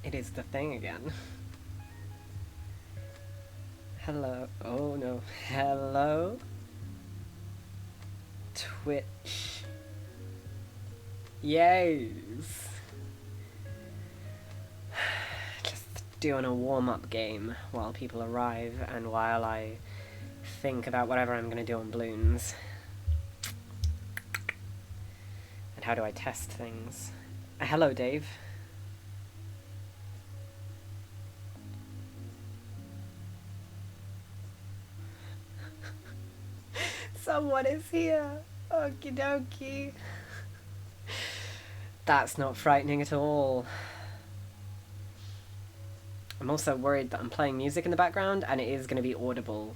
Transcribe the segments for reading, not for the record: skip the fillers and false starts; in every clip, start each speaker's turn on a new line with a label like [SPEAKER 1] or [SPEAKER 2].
[SPEAKER 1] It is the thing again. Hello. Oh no. Hello? Twitch. Yes. Just doing a warm-up game while people arrive and while I think about whatever I'm going to do on Bloons. And how do I test things? Hello, Dave. Someone is here. Okie dokie. That's not frightening at all. I'm also worried that I'm playing music in the background and it is going to be audible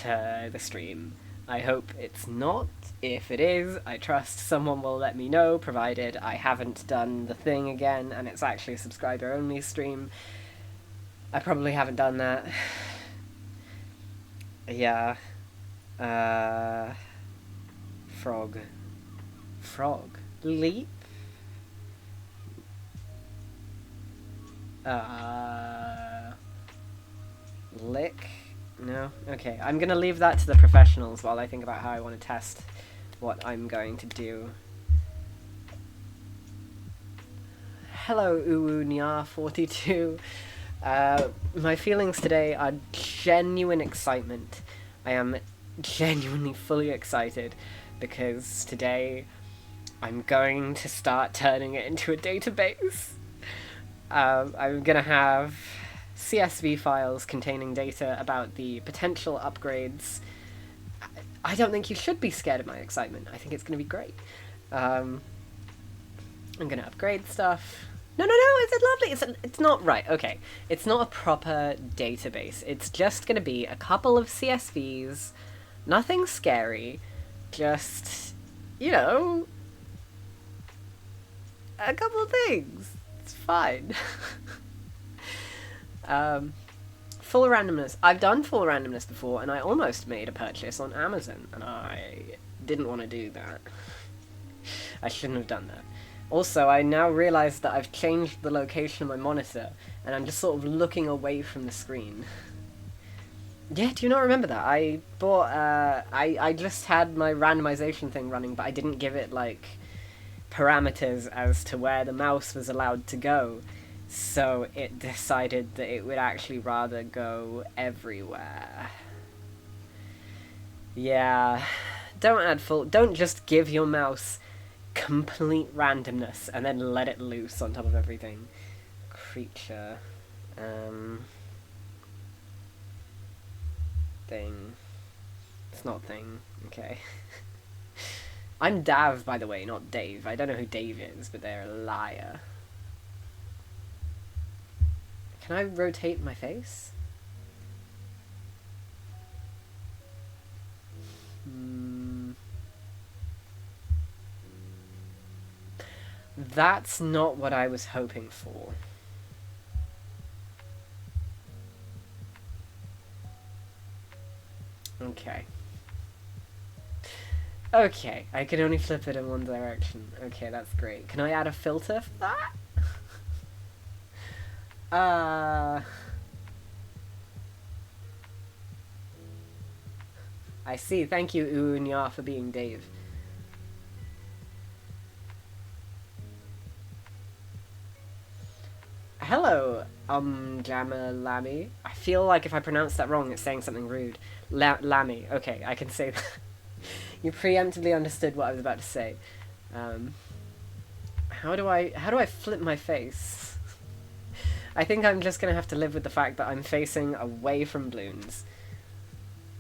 [SPEAKER 1] to the stream. I hope it's not. If it is, I trust someone will let me know, provided I haven't done the thing again and it's actually a subscriber-only stream. I probably haven't done that. Yeah. Frog. Frog. Leap? Lick? No? Okay, I'm gonna leave that to the professionals while I think about how I want to test what I'm going to do. Hello, Uwunya42. My feelings today are genuine excitement. I am genuinely fully excited because today I'm going to start turning it into a database. I'm gonna have CSV files containing data about the potential upgrades. I don't think you should be scared of my excitement. I think it's gonna be great. I'm gonna upgrade stuff. No, is it lovely? It's not right. Okay, it's not a proper database. It's just gonna be a couple of CSVs, nothing scary, just, you know, a couple of things. It's fine. Full randomness. I've done full randomness before, and I almost made a purchase on Amazon, and I didn't want to do that. I shouldn't have done that. Also, I now realise that I've changed the location of my monitor, and I'm just sort of looking away from the screen. Yeah, do you not remember that? I bought, I just had my randomization thing running, but I didn't give it, like, parameters as to where the mouse was allowed to go. So it decided that it would actually rather go everywhere. Yeah, don't just give your mouse complete randomness and then let it loose on top of everything. Creature. Thing. It's not thing. Okay. I'm Dav, by the way, not Dave. I don't know who Dave is, but they're a liar. Can I rotate my face? That's not what I was hoping for. Okay. Okay, I can only flip it in one direction. Okay, that's great. Can I add a filter for that? I see. Thank you, Unya, for being Dave. Hello, Jamalami. I feel like if I pronounce that wrong, it's saying something rude. Lammy. Okay, I can say that. You preemptively understood what I was about to say. How do I flip my face? I think I'm just gonna have to live with the fact that I'm facing away from Bloons.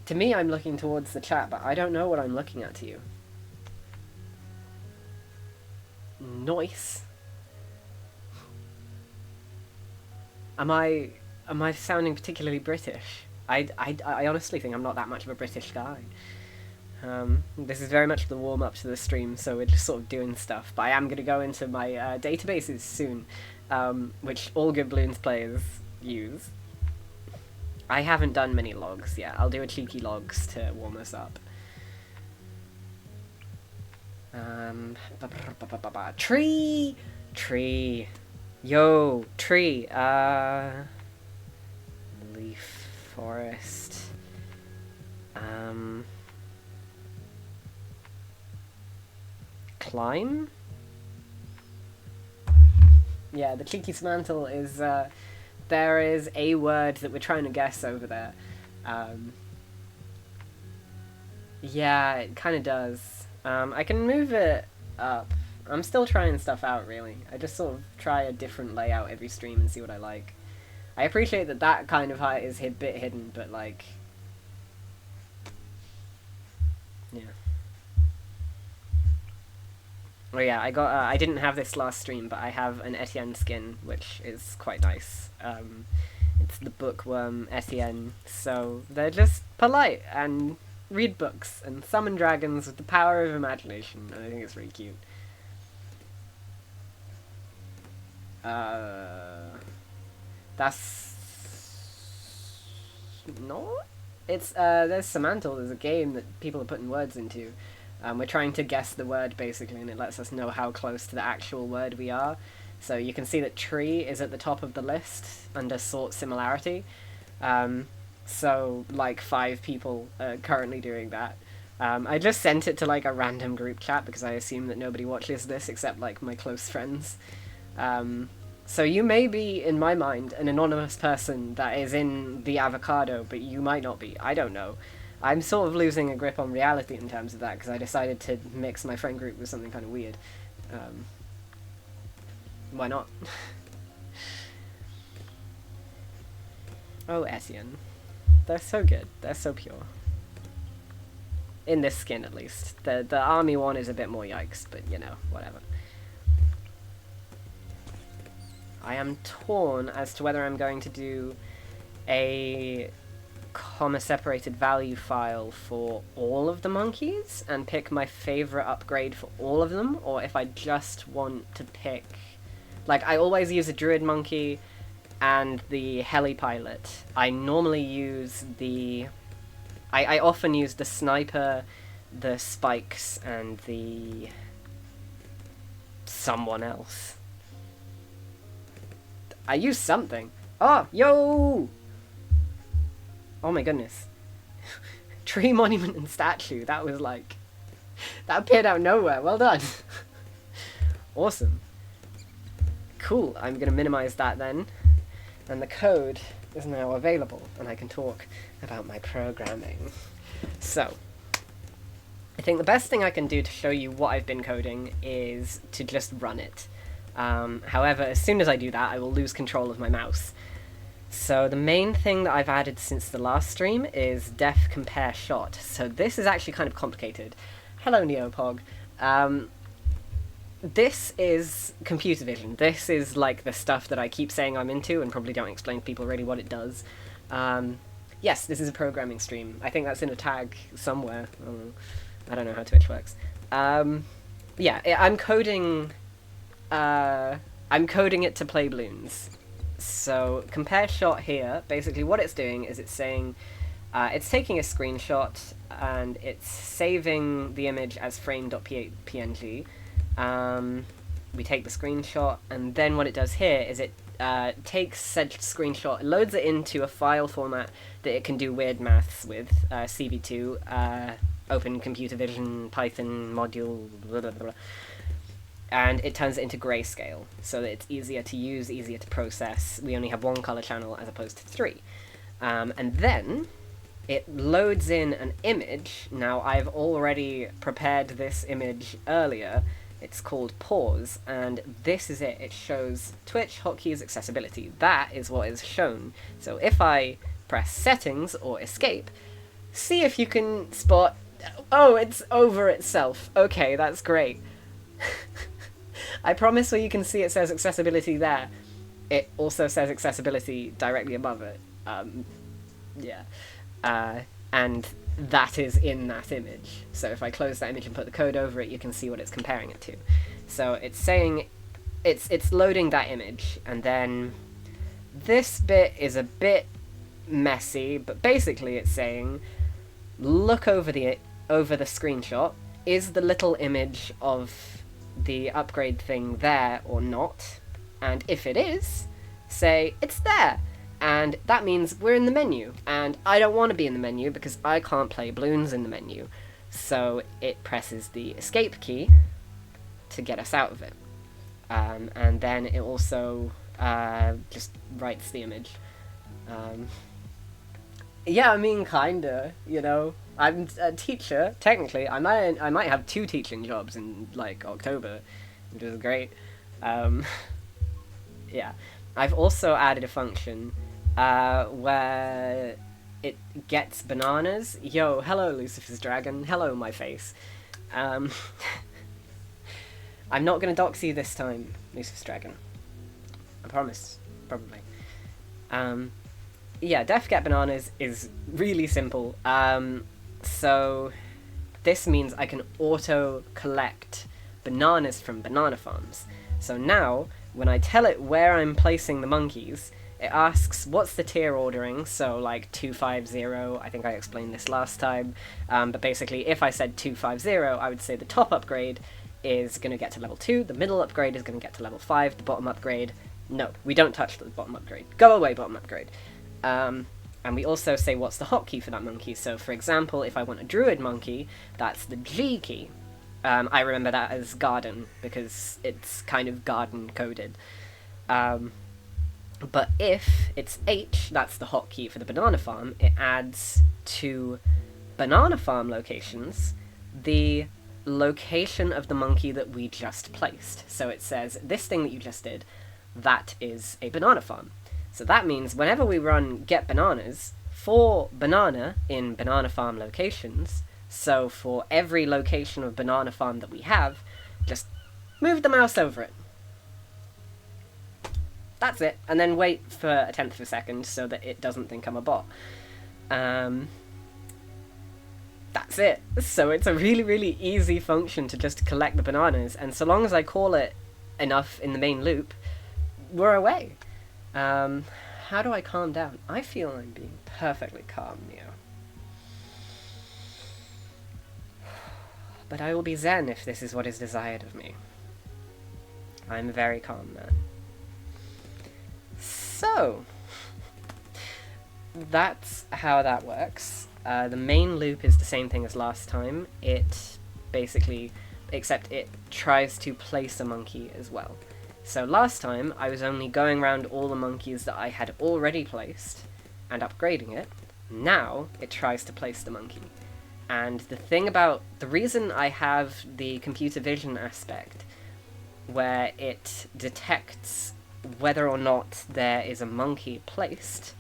[SPEAKER 1] To me, I'm looking towards the chat, but I don't know what I'm looking at to you. Noise. Am I sounding particularly British? I honestly think I'm not that much of a British guy. This is very much the warm-up to the stream, so we're just sort of doing stuff. But I am going to go into my databases soon, which all good Bloons players use. I haven't done many logs yet. I'll do a cheeky logs to warm us up. Tree! Tree! Yo, tree, leaf forest, climb? Yeah, the cheeky Smantle is, there is a word that we're trying to guess over there. Yeah, it kind of does. I can move it up. I'm still trying stuff out, really. I just sort of try a different layout every stream and see what I like. I appreciate that that kind of height is a bit hidden, but, like... yeah. Oh yeah, I didn't have this last stream, but I have an Etienne skin, which is quite nice. It's the bookworm Etienne, so they're just polite and read books and summon dragons with the power of imagination, and I think it's really cute. That's... no? It's, there's Semantle, there's a game that people are putting words into. We're trying to guess the word, basically, and it lets us know how close to the actual word we are. So you can see that tree is at the top of the list, under sort similarity. So, like, 5 people are currently doing that. I just sent it to, like, a random group chat, because I assume that nobody watches this except, like, my close friends. So you may be, in my mind, an anonymous person that is in the avocado, but you might not be. I don't know. I'm sort of losing a grip on reality in terms of that, because I decided to mix my friend group with something kind of weird. Why not? Oh, Etienne. They're so good. They're so pure. In this skin, at least. The army one is a bit more yikes, but, you know, whatever. I am torn as to whether I'm going to do a comma-separated value file for all of the monkeys and pick my favorite upgrade for all of them, or if I just want to pick... like, I always use a druid monkey and the heli pilot. I normally use the... I often use the sniper, the spikes, and the... someone else. I use something. Oh, yo! Oh my goodness. Tree, monument, and statue. That was like... that appeared out of nowhere. Well done. Awesome. Cool. I'm going to minimize that then. And the code is now available, and I can talk about my programming. So, I think the best thing I can do to show you what I've been coding is to just run it. However, as soon as I do that, I will lose control of my mouse. So the main thing that I've added since the last stream is def compare shot. So this is actually kind of complicated. Hello, Neopog. This is computer vision. This is like the stuff that I keep saying I'm into and probably don't explain to people really what it does. Yes, this is a programming stream. I think that's in a tag somewhere. I don't know how Twitch works. Yeah, I'm coding it to play bloons. So, compare shot here, basically what it's doing is it's saying, it's taking a screenshot and it's saving the image as frame.png. We take the screenshot, and then what it does here is it takes said screenshot, loads it into a file format that it can do weird maths with, CV2, Open Computer Vision, Python module, blah, blah, blah. And it turns it into grayscale, so that it's easier to use, easier to process. We only have 1 color channel as opposed to 3. And then it loads in an image. Now, I've already prepared this image earlier. It's called Pause, and this is it. It shows Twitch hotkeys accessibility. That is what is shown. So if I press Settings or Escape, see if you can spot... oh, it's over itself. Okay, that's great. I promise where you can see it says accessibility there, it also says accessibility directly above it. Yeah. And that is in that image. So if I close that image and put the code over it, you can see what it's comparing it to. So it's saying, it's loading that image, and then this bit is a bit messy, but basically it's saying, look over the screenshot, is the little image of the upgrade thing there or not, And if it is, say it's there. And that means we're in the menu. And I don't want to be in the menu because I can't play bloons in the menu. So it presses the escape key to get us out of it. And then it also just writes the image. Yeah, I mean, kinda, you know. I'm a teacher, technically. I might have 2 teaching jobs in, like, October, which is great. Yeah. I've also added a function where it gets bananas. Yo, hello, Lucifer's Dragon. Hello, my face. I'm not gonna dox you this time, Lucifer's Dragon. I promise. Probably. Yeah, def get bananas is really simple. So this means I can auto-collect bananas from banana farms. So now, when I tell it where I'm placing the monkeys, it asks what's the tier ordering, so like 250, I think I explained this last time, but basically if I said 250, I would say the top upgrade is going to get to level 2, the middle upgrade is going to get to level 5, the bottom upgrade, no, we don't touch the bottom upgrade. Go away, bottom upgrade. And we also say what's the hotkey for that monkey, so for example, if I want a druid monkey, that's the G key. I remember that as garden, because it's kind of garden coded. But if it's H, that's the hotkey for the banana farm, it adds to banana farm locations the location of the monkey that we just placed. So it says, this thing that you just did, that is a banana farm. So that means whenever we run get bananas, for banana in banana farm locations, so for every location of banana farm that we have, just move the mouse over it. That's it, and then wait for 1/10 of a second so that it doesn't think I'm a bot. That's it. So it's a really, really easy function to just collect the bananas, and so long as I call it enough in the main loop, we're away. How do I calm down? I feel I'm being perfectly calm, Neo. But I will be zen if this is what is desired of me. I'm a very calm man. So, that's how that works. The main loop is the same thing as last time. It basically, except it tries to place a monkey as well. So last time, I was only going around all the monkeys that I had already placed and upgrading it. Now, it tries to place the monkey. And the reason I have the computer vision aspect, where it detects whether or not there is a monkey placed,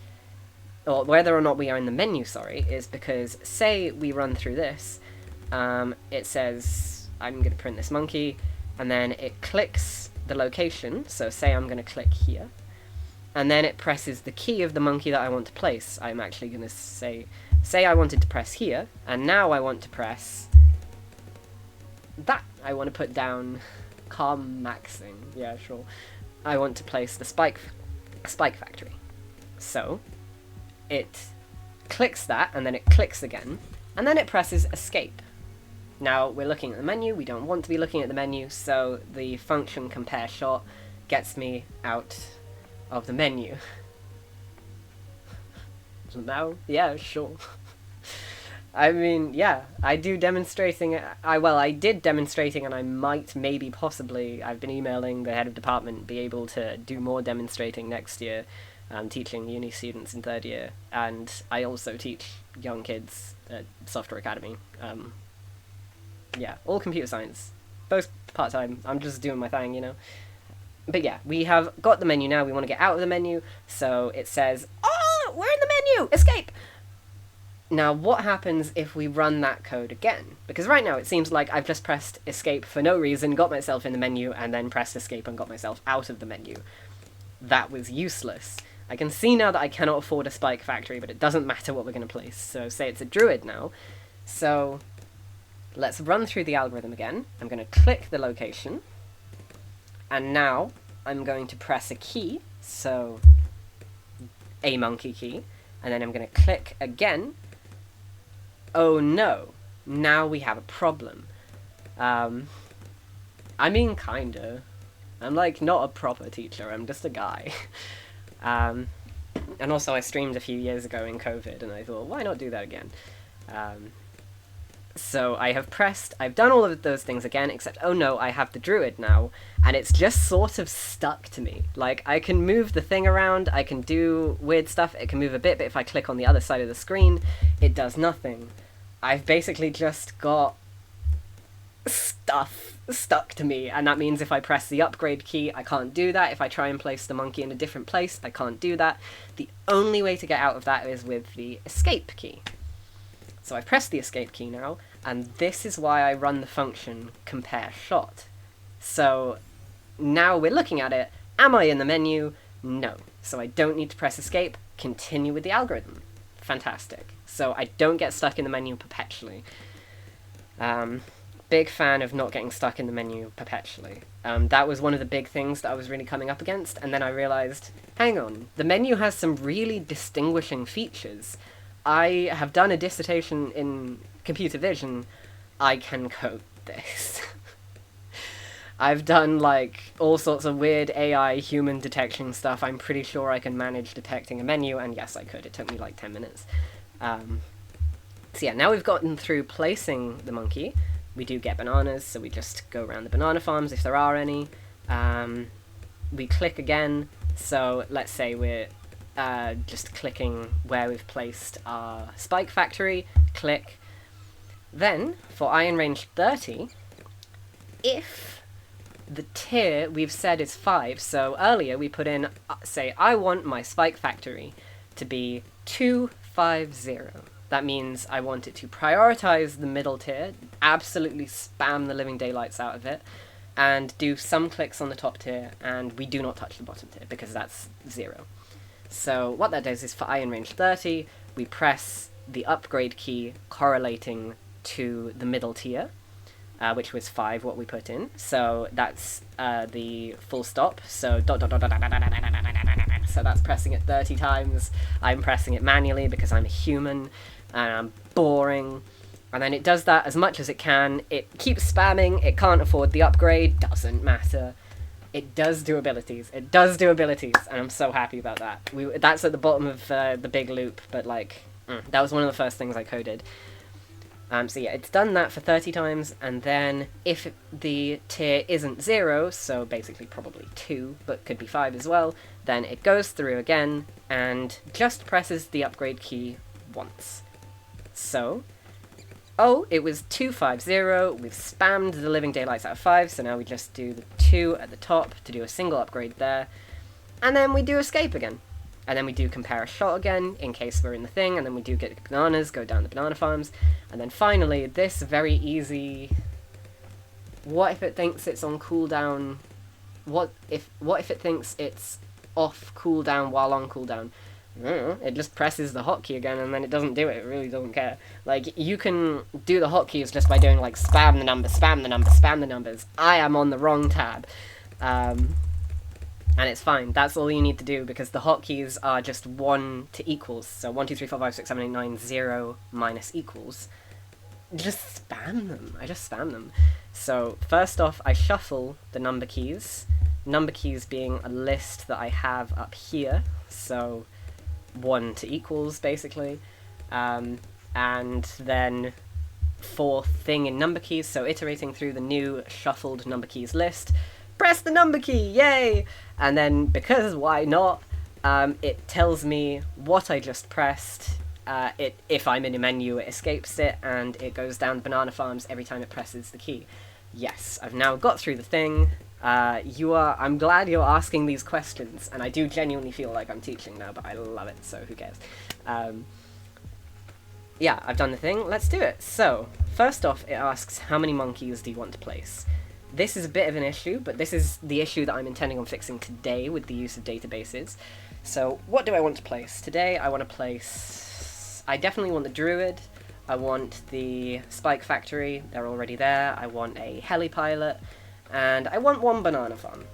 [SPEAKER 1] or whether or not we are in the menu, sorry, is because, say we run through this, it says, I'm going to print this monkey, and then it clicks the location, so say I'm going to click here, and then it presses the key of the monkey that I want to place. I'm actually going to say I wanted to press here, and now I want to press that. I want to put down calm maxing, yeah, sure. I want to place the spike factory. So, it clicks that, and then it clicks again, and then it presses escape. Now, we're looking at the menu, we don't want to be looking at the menu, so the function compare shot gets me out of the menu. So now, yeah, sure. I mean, yeah, I did demonstrating, and I might, maybe, possibly, I've been emailing the head of department, be able to do more demonstrating next year. I'm teaching uni students in 3rd year, and I also teach young kids at Software Academy. Yeah, all computer science. Both part-time. I'm just doing my thing, you know? But yeah, we have got the menu now. We want to get out of the menu. So it says, oh, we're in the menu! Escape! Now, what happens if we run that code again? Because right now it seems like I've just pressed escape for no reason, got myself in the menu, and then pressed escape and got myself out of the menu. That was useless. I can see now that I cannot afford a spike factory, but it doesn't matter what we're going to place. So say it's a druid now. So let's run through the algorithm again. I'm going to click the location. And now I'm going to press a key, so a monkey key. And then I'm going to click again. Oh no, now we have a problem. I mean, kinda. I'm like not a proper teacher, I'm just a guy. And also I streamed a few years ago in COVID, and I thought, why not do that again? So I've done all of those things again, except, oh no, I have the druid now, and it's just sort of stuck to me. Like, I can move the thing around, I can do weird stuff, it can move a bit, but if I click on the other side of the screen, it does nothing. I've basically just got stuff stuck to me, and that means if I press the upgrade key, I can't do that. If I try and place the monkey in a different place, I can't do that. The only way to get out of that is with the escape key. So I've pressed the escape key now, and this is why I run the function compare shot. So now we're looking at it. Am I in the menu? No. So I don't need to press escape. Continue with the algorithm. Fantastic. So I don't get stuck in the menu perpetually. Big fan of not getting stuck in the menu perpetually. That was one of the big things that I was really coming up against, and then I realized, hang on, the menu has some really distinguishing features. I have done a dissertation in computer vision. I can code this. I've done, like, all sorts of weird AI human detection stuff. I'm pretty sure I can manage detecting a menu, and yes, I could. It took me, like, 10 minutes. So yeah, now we've gotten through placing the monkey. We do get bananas, so we just go around the banana farms if there are any. We click again, so let's say we're just clicking where we've placed our spike factory, click. Then, for iron range 30, if the tier we've said is 5, so earlier we put in, say, I want my spike factory to be 250. That means I want it to prioritize the middle tier, absolutely spam the living daylights out of it, and do some clicks on the top tier, and we do not touch the bottom tier, because that's 0. So what that does is for iron range 30, we press the upgrade key correlating to the middle tier, which was 5, what we put in. So that's the full stop. So dot dot dot dot dot dot dot dot dot dot. So that's pressing it 30 times. I'm pressing it manually because I'm a human and I'm boring. And then it does that as much as it can. It keeps spamming. It can't afford the upgrade. Doesn't matter. It does do abilities. It does do abilities, and I'm so happy about that. That's at the bottom of the big loop, but like, that was one of the first things I coded. So yeah, it's done that for 30 times, and then if the tier isn't 0, so basically probably 2, but could be 5 as well, then it goes through again, and just presses the upgrade key once. So, oh, it was 250, we've spammed the living daylights out of 5, so now we just do the 2 at the top to do a single upgrade there, and then we do escape again. And then we do compare a shot again, in case we're in the thing, and then we do get bananas, go down the banana farms, and then finally, this very easy, what if it thinks it's on cooldown, what if it thinks it's off cooldown while on cooldown? It just presses the hotkey again, and then it doesn't do it, it really doesn't care. Like, you can do the hotkeys just by doing, like, spam the numbers, spam the numbers, spam the numbers. I am on the wrong tab. And it's fine, that's all you need to do, because the hotkeys are just 1 to equals, so 1, 2, 3, 4, 5, 6, 7, 8, 9, 0 minus equals. Just spam them, I just spam them. So, first off, I shuffle the number keys being a list that I have up here, so 1 to equals, basically, and then fourth thing in number keys, so iterating through the new shuffled number keys list, press the number key, yay! And then, because why not, it tells me what I just pressed. If I'm in a menu, it escapes it, and it goes down the banana farms every time it presses the key. Yes, I've now got through the thing. I'm glad you're asking these questions, and I do genuinely feel like I'm teaching now, but I love it, so who cares. Yeah, I've done the thing, let's do it. So, first off, it asks, how many monkeys do you want to place? This is a bit of an issue, but this is the issue that I'm intending on fixing today with the use of databases. So, what do I want to place? Today, I want to place... I definitely want the druid. I want the spike factory. They're already there. I want a heli pilot. And I want 1 banana farm.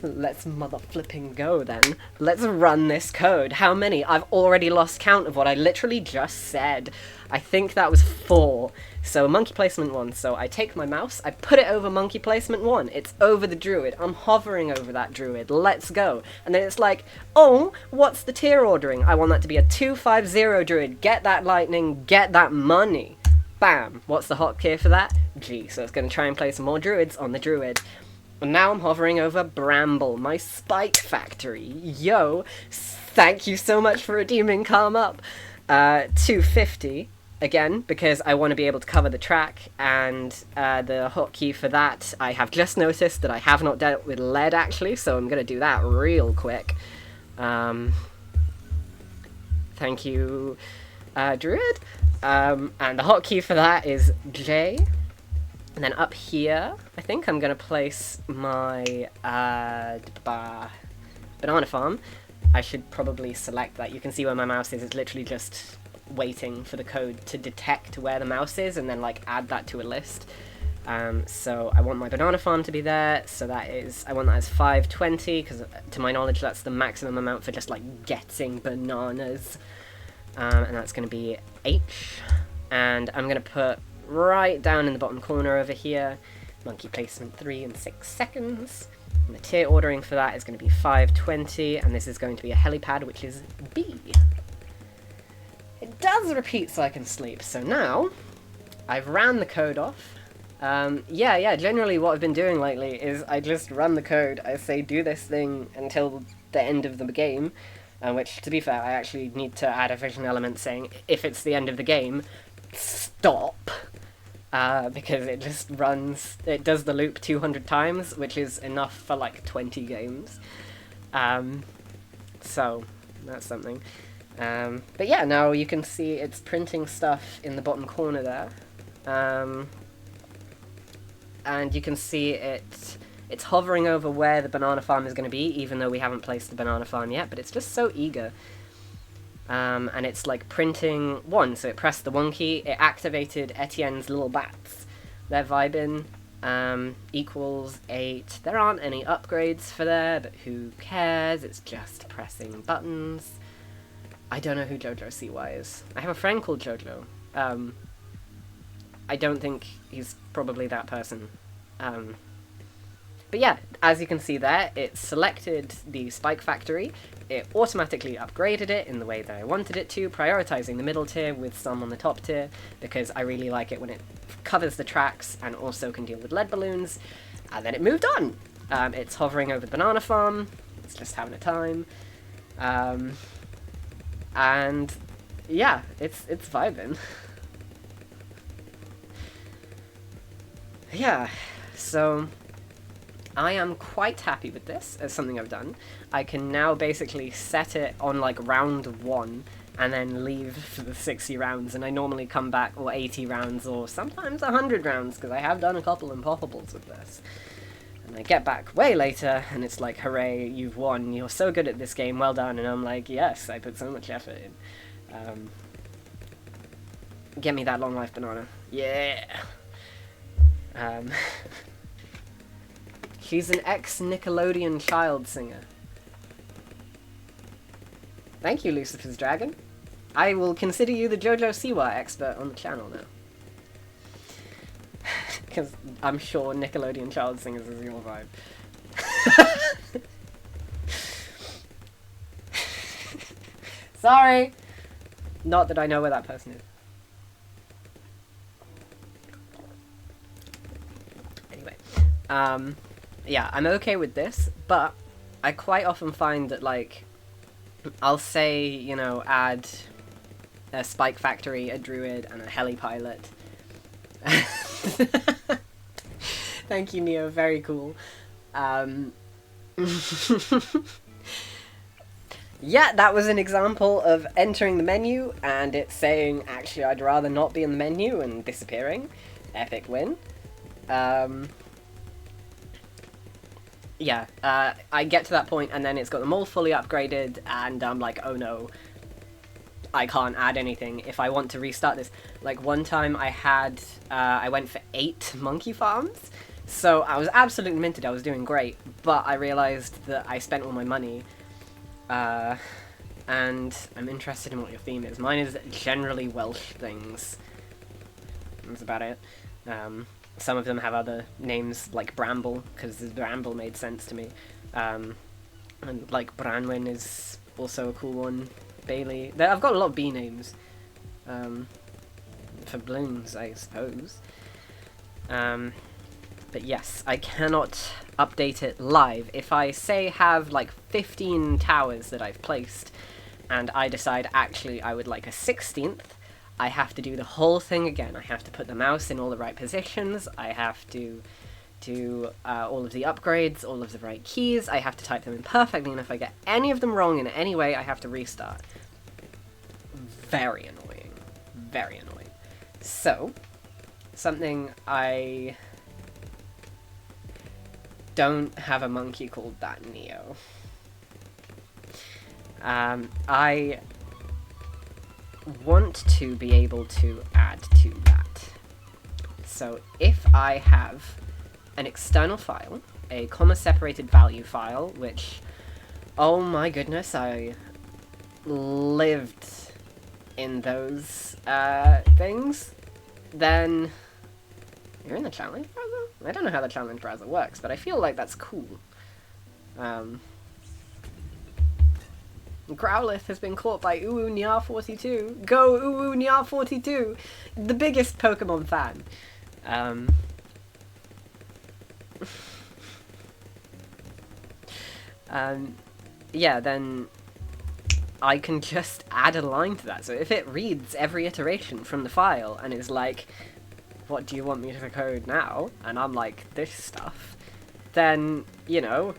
[SPEAKER 1] Let's mother flipping go, then. Let's run this code. How many? I've already lost count of what I literally just said. I think that was 4. So monkey placement 1. So I take my mouse, I put it over monkey placement 1. It's over the druid. I'm hovering over that druid. Let's go. And then it's like, oh, what's the tier ordering? I want that to be a 250 druid. Get that lightning, get that money. Bam. What's the hotkey for that? G. So it's going to try and place more druids on the druid. And now I'm hovering over Bramble, my spike factory. Yo, thank you so much for redeeming Calm Up. 250. Again, because I want to be able to cover the track, and the hotkey for that, I have just noticed that I have not dealt with lead, actually, so I'm going to do that real quick. Thank you, Druid. And the hotkey for that is J. And then up here, I think I'm going to place my banana farm. I should probably select that. You can see where my mouse is. It's literally just waiting for the code to detect where the mouse is and then like add that to a list. So I want my banana farm to be there, so that is, I want that as 520, because to my knowledge that's the maximum amount for just like getting bananas. And that's going to be H, and I'm going to put right down in the bottom corner over here, monkey placement 3 in 6 seconds. And the tier ordering for that is going to be 520, and this is going to be a helipad, which is B. It does repeat so I can sleep, so now I've ran the code off. Generally what I've been doing lately is I just run the code, I say do this thing until the end of the game, which, to be fair, I actually need to add a vision element saying, if it's the end of the game, stop, because it just runs, it does the loop 200 times, which is enough for like 20 games, so that's something. But yeah, now you can see it's printing stuff in the bottom corner there, and you can see it's hovering over where the banana farm is going to be, even though we haven't placed the banana farm yet, but it's just so eager. And it's like printing 1, so it pressed the 1 key, it activated Etienne's little bats. They're vibing, equals 8. There aren't any upgrades for there, but who cares, it's just pressing buttons. I don't know who Jojo CY is. I have a friend called Jojo. I don't think he's probably that person. But yeah, as you can see there, it selected the Spike Factory, it automatically upgraded it in the way that I wanted it to, prioritizing the middle tier with some on the top tier, because I really like it when it covers the tracks and also can deal with lead balloons, and then it moved on. It's hovering over the banana farm, it's just having a time, and yeah, it's vibing. Yeah, so I am quite happy with this as something I've done. I can now basically set it on like round 1 and then leave for the 60 rounds, and I normally come back, or 80 rounds, or sometimes 100 rounds, because I have done a couple impoppables with this. And I get back way later, and it's like, hooray, you've won, you're so good at this game, well done, and I'm like, yes, I put so much effort in. Get me that long life banana. Yeah! She's an ex-Nickelodeon child singer. Thank you, Lucifer's Dragon. I will consider you the JoJo Siwa expert on the channel now. Because I'm sure Nickelodeon child singers is your vibe. Sorry! Not that I know where that person is. Anyway. Yeah, I'm okay with this, but I quite often find that, like, I'll say, you know, add a Spike Factory, a Druid, and a Heli Pilot. Thank you, Neo, very cool. Yeah, that was an example of entering the menu, and it's saying, actually, I'd rather not be in the menu, and disappearing. Epic win. Yeah, I get to that point, and then it's got them all fully upgraded, and I'm like, oh no, I can't add anything if I want to restart this. Like, one time I had, I went for 8 monkey farms, so I was absolutely minted, I was doing great, but I realised that I spent all my money, and I'm interested in what your theme is. Mine is generally Welsh things. That's about it. Some of them have other names, like Bramble, because Bramble made sense to me. And, like, Branwyn is also a cool one. Bailey. I've got a lot of B names. For bloons, I suppose. But yes, I cannot update it live. If I, say, have, like, 15 towers that I've placed, and I decide, actually, I would like a 16th, I have to do the whole thing again. I have to put the mouse in all the right positions, I have to do all of the upgrades, all of the right keys, I have to type them in perfectly, and if I get any of them wrong in any way, I have to restart. Very annoying. Very annoying. So, something I don't have a monkey called that Neo. I want to be able to add to that. So if I have an external file, a comma-separated value file, which, oh my goodness, I lived in those things, then you're in the challenge browser? I don't know how the challenge browser works, but I feel like that's cool. Growlithe has been caught by Uwu42. Go Uwu42! The biggest Pokemon fan. Yeah, then I can just add a line to that. So if it reads every iteration from the file and is like, what do you want me to code now? And I'm like, this stuff. Then, you know,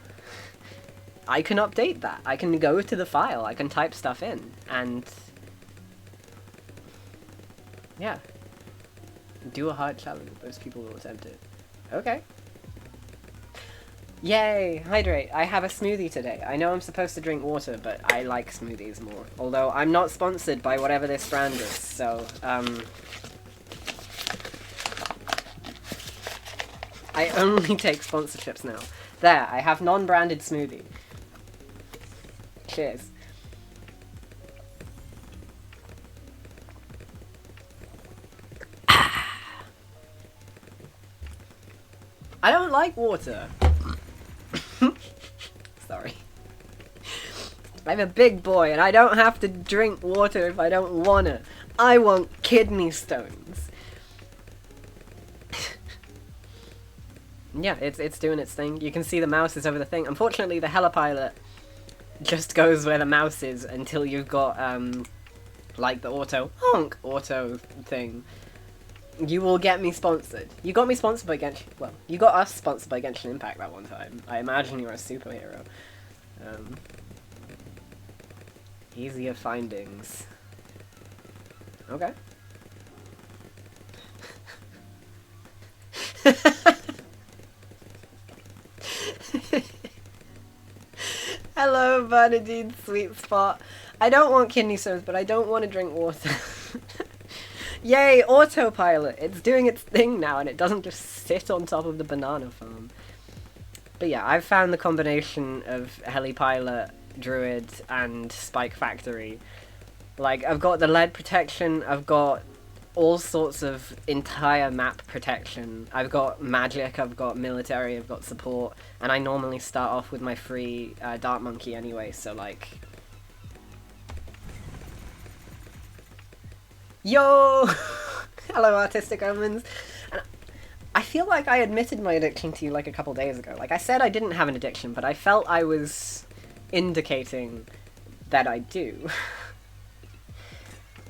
[SPEAKER 1] I can update that. I can go to the file, I can type stuff in, and yeah. Do a hard challenge, most people will attempt it. Okay. Yay! Hydrate! I have a smoothie today. I know I'm supposed to drink water, but I like smoothies more. Although, I'm not sponsored by whatever this brand is, so, I only take sponsorships now. There, I have non-branded smoothie. Cheers. I don't like water. Sorry. I'm a big boy and I don't have to drink water if I don't wanna. I want kidney stones. Yeah, it's doing its thing. You can see the mouse is over the thing. Unfortunately, the Helipilot just goes where the mouse is until you've got, like the auto thing. You will get me sponsored. You got me sponsored by Genshin. Well, you got us sponsored by Genshin Impact that one time. I imagine you're a superhero. Easier findings. Okay. Hello, Bernadine Sweet Spot. I don't want kidney stones, but I don't want to drink water. Yay, autopilot! It's doing its thing now, and it doesn't just sit on top of the banana farm. But yeah, I've found the combination of Helipilot, Druid, and Spike Factory. Like, I've got the lead protection, I've got all sorts of entire map protection. I've got magic, I've got military, I've got support, and I normally start off with my free Dart Monkey anyway, so like... Yo! Hello, Artistic Omens! And I feel like I admitted my addiction to you like a couple days ago. Like, I said I didn't have an addiction, but I felt I was indicating that I do.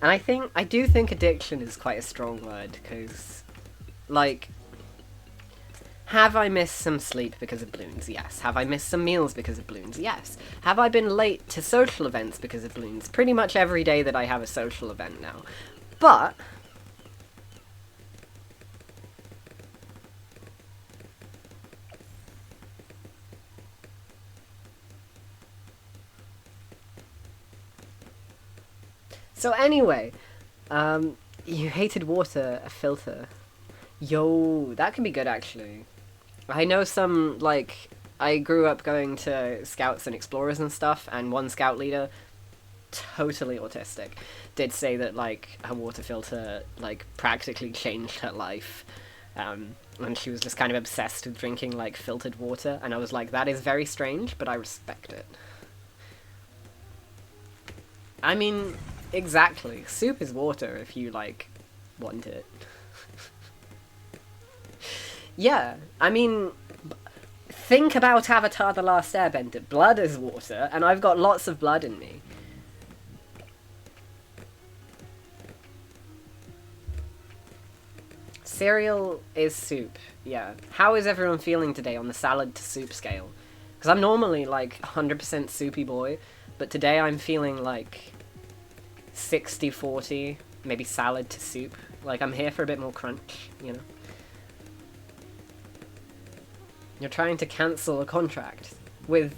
[SPEAKER 1] And I do think addiction is quite a strong word, because, like, have I missed some sleep because of bloons? Yes. Have I missed some meals because of bloons? Yes. Have I been late to social events because of bloons? Pretty much every day that I have a social event now. But... So anyway, you hated water, a filter. Yo, that could be good actually. I know some, like, I grew up going to scouts and explorers and stuff, and one scout leader totally autistic, did say that, like, her water filter, like, practically changed her life. And she was just kind of obsessed with drinking, like, filtered water. And I was like, that is very strange, but I respect it. I mean, exactly. Soup is water if you, like, want it. Yeah, I mean, think about Avatar: The Last Airbender. Blood is water, and I've got lots of blood in me. Cereal is soup, yeah. How is everyone feeling today on the salad to soup scale? Because I'm normally, like, 100% soupy boy, but today I'm feeling, like, 60-40, maybe salad to soup. Like, I'm here for a bit more crunch, you know? You're trying to cancel a contract with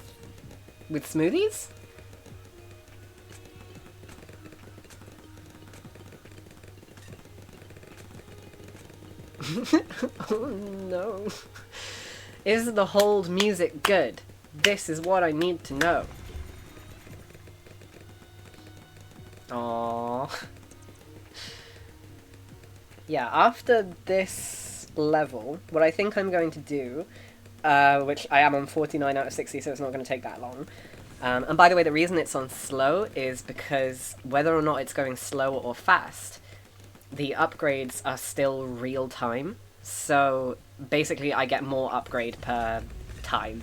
[SPEAKER 1] smoothies? Oh no. Is the hold music good? This is what I need to know. Aww. Yeah, after this level, what I think I'm going to do, which I am on 49 out of 60, so it's not going to take that long. And by the way, the reason it's on slow is because whether or not it's going slow or fast, the upgrades are still real time. So basically I get more upgrade per time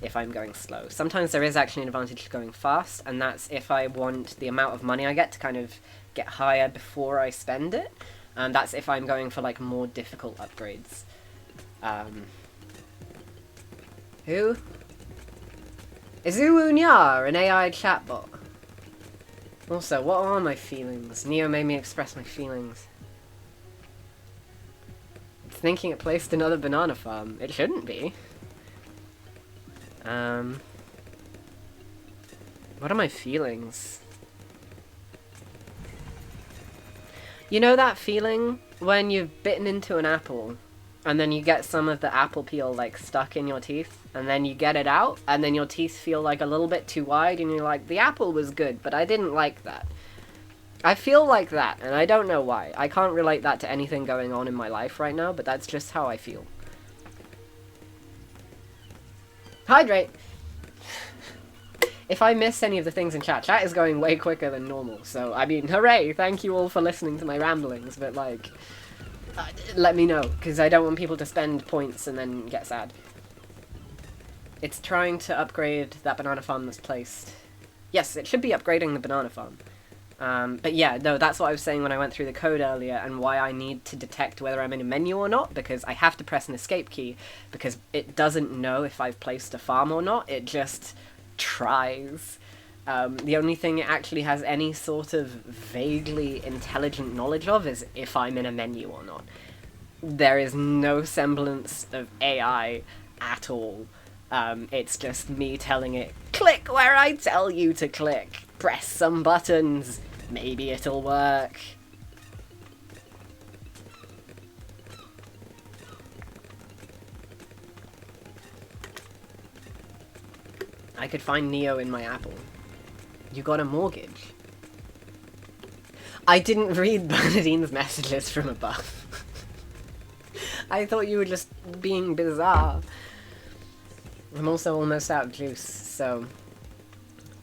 [SPEAKER 1] if I'm going slow. Sometimes there is actually an advantage to going fast, and that's if I want the amount of money I get to kind of get higher before I spend it. And that's if I'm going for, like, more difficult upgrades. Who? Is Uwunya an AI chatbot? Also, what are my feelings? Neo made me express my feelings. It's thinking it placed another banana farm. It shouldn't be. What are my feelings? You know that feeling when you've bitten into an apple and then you get some of the apple peel, like, stuck in your teeth, and then you get it out and then your teeth feel, like, a little bit too wide and you're like, the apple was good, but I didn't like that. I feel like that, and I don't know why. I can't relate that to anything going on in my life right now, but that's just how I feel. Hydrate! If I miss any of the things in chat is going way quicker than normal, so, I mean, hooray! Thank you all for listening to my ramblings, but, like, let me know, because I don't want people to spend points and then get sad. It's trying to upgrade that banana farm that's placed. Yes, it should be upgrading the banana farm. But yeah, no, that's what I was saying when I went through the code earlier, and why I need to detect whether I'm in a menu or not, because I have to press an escape key, because it doesn't know if I've placed a farm or not, it just tries. The only thing it actually has any sort of vaguely intelligent knowledge of is if I'm in a menu or not. There is no semblance of AI at all. It's just me telling it, click where I tell you to click. Press some buttons. Maybe it'll work. I could find Neo in my apple. You got a mortgage. I didn't read Bernadine's messages from above. I thought you were just being bizarre. I'm also almost out of juice, so...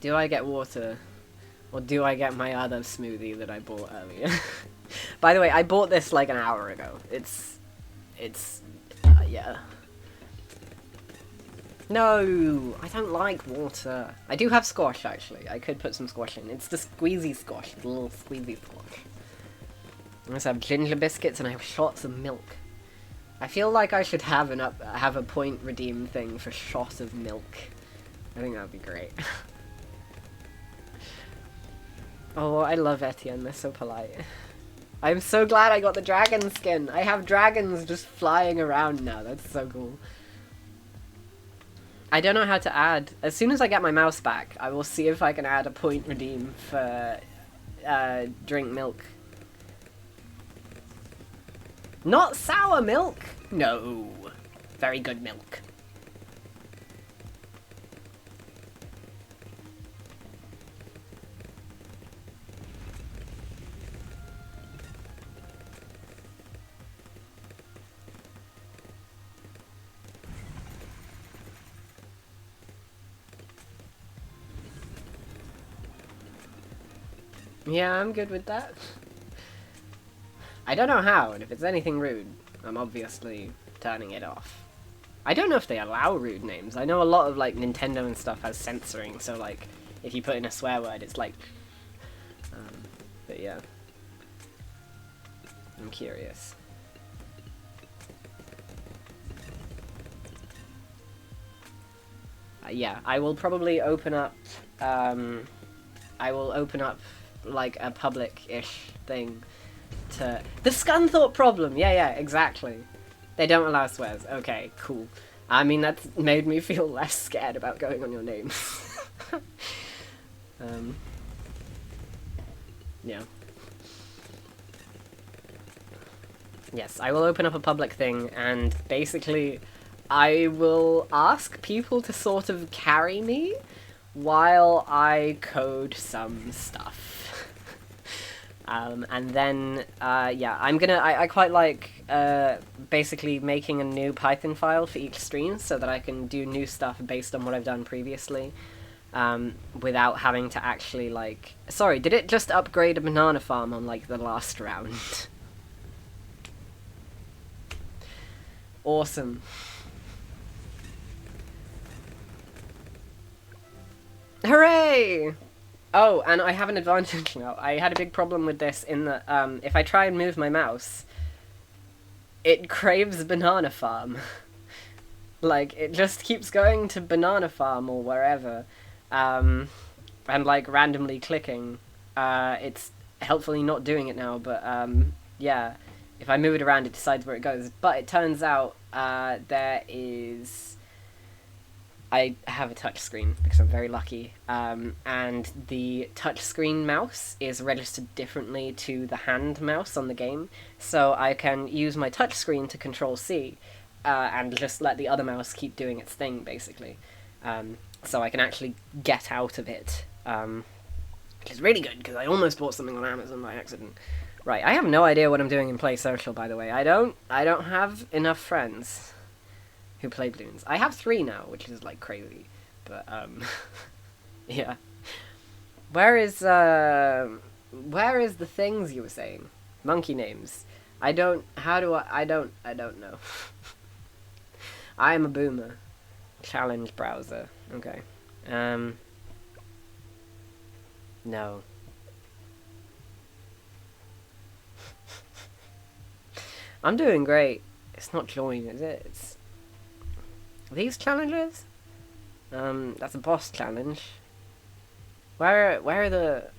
[SPEAKER 1] Do I get water? Or do I get my other smoothie that I bought earlier? By the way, I bought this like an hour ago. Yeah. No, I don't like water. I do have squash, actually. I could put some squash in. It's the squeezy squash, the little squeezy squash. I also have ginger biscuits and I have shots of milk. I feel like I should have a point redeem thing for shot of milk. I think that would be great. Oh, I love Etienne, they're so polite. I'm so glad I got the dragon skin. I have dragons just flying around now. That's so cool. I don't know how to add. As soon as I get my mouse back, I will see if I can add a point redeem for drink milk. Not sour milk! No. Very good milk. Yeah, I'm good with that. I don't know how, and if it's anything rude, I'm obviously turning it off. I don't know if they allow rude names. I know a lot of, like, Nintendo and stuff has censoring, so, like, if you put in a swear word, it's like... but yeah. I'm curious. Yeah, I will probably open up, like, a public-ish thing to... The Scunthorpe problem! Yeah, exactly. They don't allow swears. Okay, cool. I mean, that's made me feel less scared about going on your name. Yeah. Yes, I will open up a public thing, and basically I will ask people to sort of carry me while I code some stuff. And then, yeah, I quite like, basically making a new Python file for each stream so that I can do new stuff based on what I've done previously, without having to actually, like... Sorry, did it just upgrade a banana farm on, like, the last round? Awesome. Hooray! Oh, and I have an advantage now. I had a big problem with this in that, if I try and move my mouse, it craves Banana Farm. Like, it just keeps going to Banana Farm or wherever, and, like, randomly clicking. It's helpfully not doing it now, but, yeah. If I move it around, it decides where it goes. But it turns out, there is... I have a touchscreen because I'm very lucky, and the touchscreen mouse is registered differently to the hand mouse on the game, so I can use my touchscreen to control C, and just let the other mouse keep doing its thing, basically. So I can actually get out of it, which is really good, because I almost bought something on Amazon by accident. Right, I have no idea what I'm doing in Play Social, by the way. I don't have enough friends who play bloons. I have 3 now, which is, like, crazy. But, yeah. Where is the things you were saying? Monkey names. I don't know. I am a boomer. Challenge browser. Okay. No. I'm doing great. It's not join, is it? It's... These challenges? That's a boss challenge. Where are the...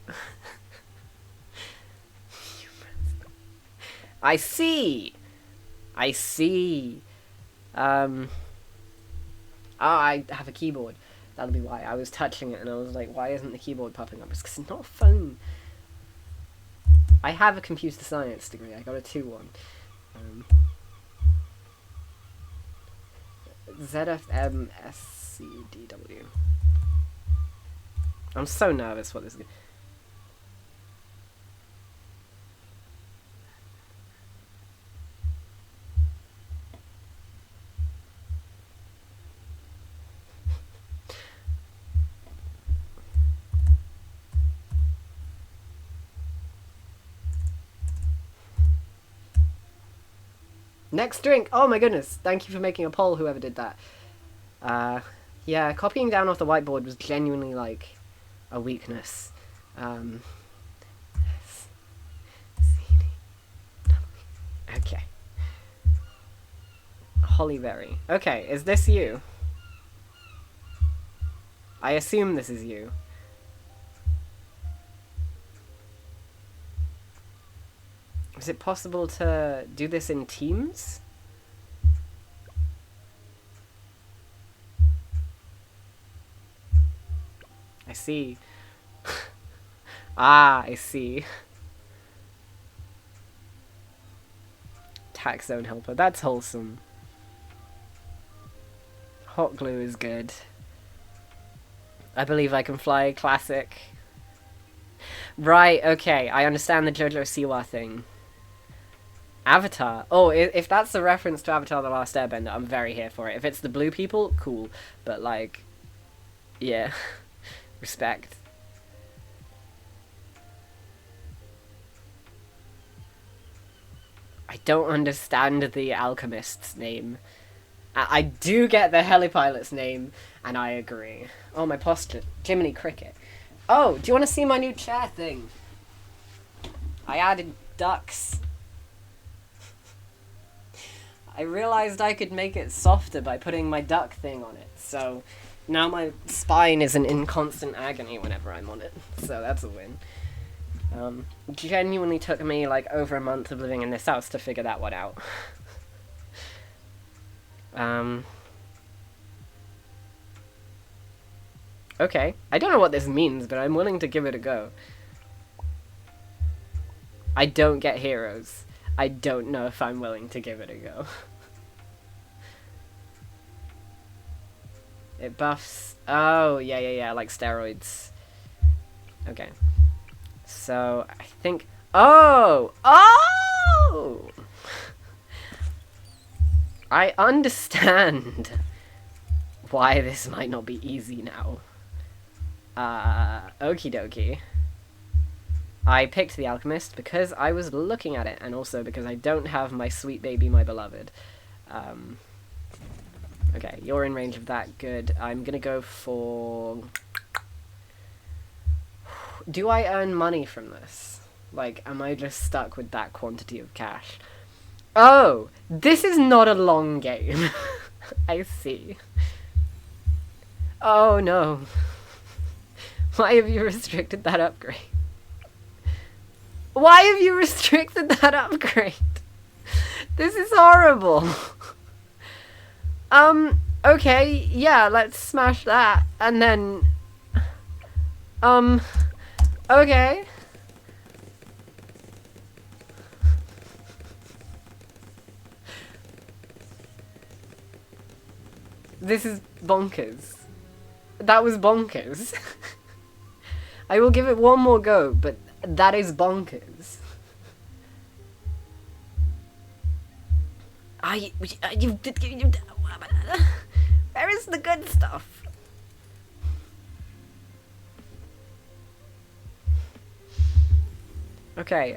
[SPEAKER 1] I see! I have a keyboard. That'll be why. I was touching it and I was like, why isn't the keyboard popping up? It's because it's not a phone. I have a computer science degree. I got a 2-1. ZFMSCDW. I'm so nervous what this is. Next drink! Oh my goodness! Thank you for making a poll, whoever did that. Yeah, copying down off the whiteboard was genuinely, like, a weakness. Okay. Hollyberry. Okay, is this you? I assume this is you. Is it possible to do this in teams? I see. Ah, I see. Tax zone helper. That's wholesome. Hot glue is good. I believe I can fly. Classic. Right, okay. I understand the JoJo Siwa thing. Avatar. Oh, if that's a reference to Avatar The Last Airbender, I'm very here for it. If it's the blue people, cool. But, like, yeah. Respect. I don't understand the alchemist's name. I do get the helipilot's name, and I agree. Oh, my posture. Jiminy Cricket. Oh, do you want to see my new chair thing? I added ducks. I realized I could make it softer by putting my duck thing on it, so now my spine isn't in constant agony whenever I'm on it, so that's a win. Genuinely took me like over a month of living in this house to figure that one out. Okay, I don't know what this means, but I'm willing to give it a go. I don't get heroes. I don't know if I'm willing to give it a go. It buffs... Oh, yeah, like steroids. Okay. So, I think... Oh! Oh! I understand why this might not be easy now. Okie dokie. I picked the alchemist because I was looking at it, and also because I don't have my sweet baby, my beloved. Okay, you're in range of that, good. I'm gonna go for... Do I earn money from this? Like, am I just stuck with that quantity of cash? Oh! This is not a long game. I see. Oh no. Why have you restricted that upgrade? Why have you restricted that upgrade? This is horrible. Okay, yeah, let's smash that, and then... Okay. This is bonkers. That was bonkers. I will give it one more go, but that is bonkers. Where is the good stuff? Okay,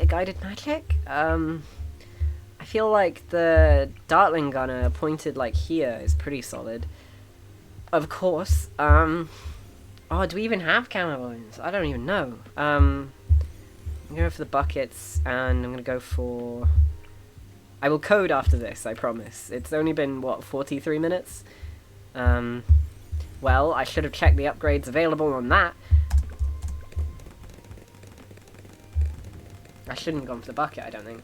[SPEAKER 1] guided magic? I feel like the Dartling Gunner pointed like here is pretty solid. Of course. Oh, do we even have camo balloons? I don't even know. I'm gonna go for the buckets, and I'm gonna go for... I will code after this, I promise. It's only been, what, 43 minutes? Well, I should have checked the upgrades available on that. I shouldn't have gone for the bucket, I don't think.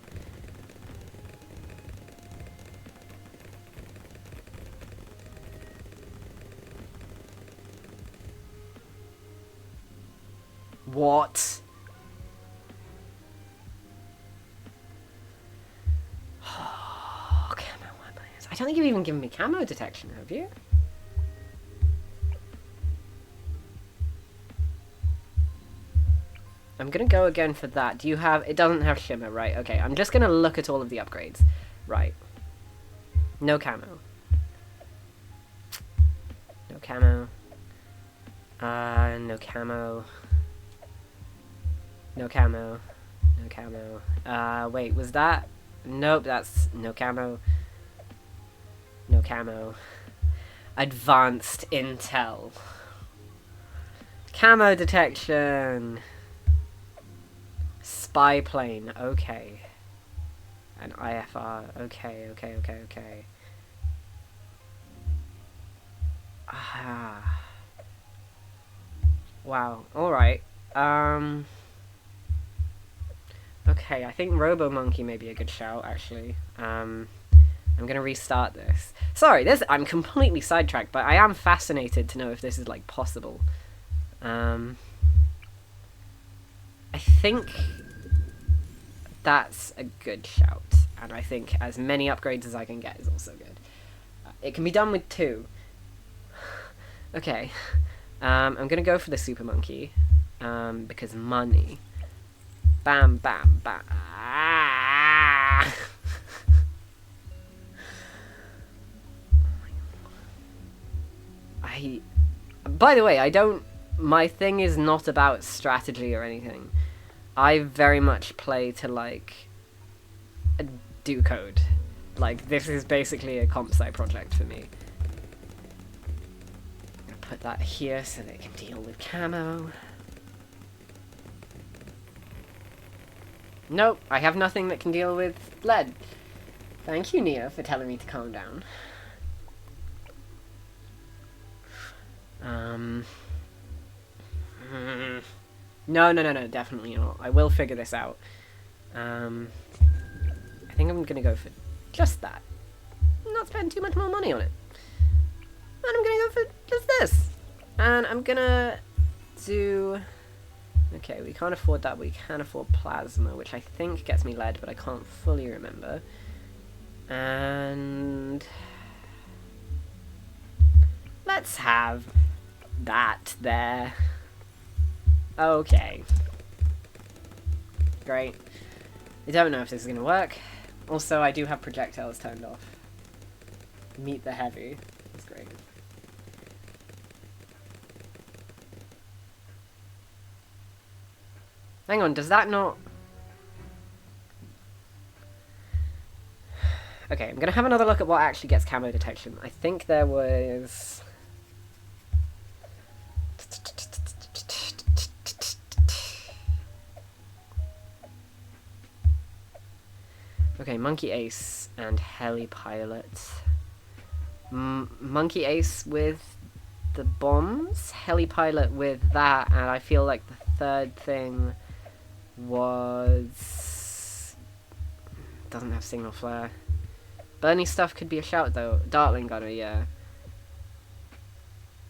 [SPEAKER 1] What? Oh, camo weapons. I don't think you've even given me camo detection, have you? I'm gonna go again for that. Do you have... It doesn't have shimmer, right? Okay, I'm just gonna look at all of the upgrades. Right. No camo. No camo. No camo. No camo. No camo. Wait, was that... Nope, that's no camo. No camo. Advanced intel. Camo detection. Spy plane, okay. And IFR, okay. Ah. Wow, alright. Okay, I think Robo Monkey may be a good shout, actually. I'm gonna restart this. Sorry, I'm completely sidetracked, but I am fascinated to know if this is, like, possible. I think that's a good shout, and I think as many upgrades as I can get is also good. It can be done with 2. Okay, I'm gonna go for the Super Monkey, because money. Bam, bam, bam. Ah! By the way, my thing is not about strategy or anything. I very much play to, like, do code. Like, this is basically a comp sci project for me. I'm gonna put that here so that it can deal with camo. Nope, I have nothing that can deal with lead. Thank you, Nia, for telling me to calm down. No, definitely not. I will figure this out. I think I'm gonna go for just that. Not spend too much more money on it. And I'm gonna go for just this. And I'm gonna do... Okay, we can't afford that, but we can afford plasma, which I think gets me lead, but I can't fully remember. And... let's have that there. Okay. Great. I don't know if this is going to work. Also, I do have projectiles turned off. Meet the heavy. That's great. Hang on, does that not... Okay, I'm going to have another look at what actually gets camo detection. I think there was... Okay, Monkey Ace and Heli Pilot. Monkey Ace with the bombs, Heli Pilot with that, and I feel like the third thing was... doesn't have signal flare. Bernie stuff could be a shout though. Dartling Gunner, yeah.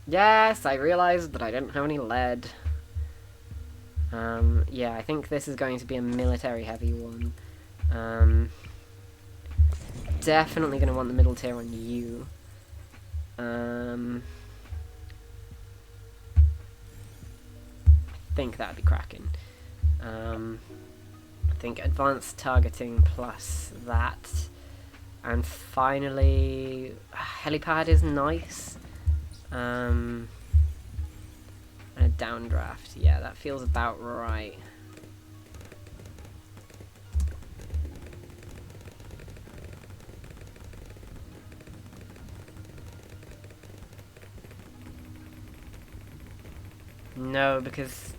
[SPEAKER 1] Yes, I realized that I didn't have any lead. Yeah, I think this is going to be a military heavy one. Definitely going to want the middle tier on you. I think that'd be cracking. I think advanced targeting plus that. And finally, helipad is nice. And a downdraft. Yeah, that feels about right. No, because...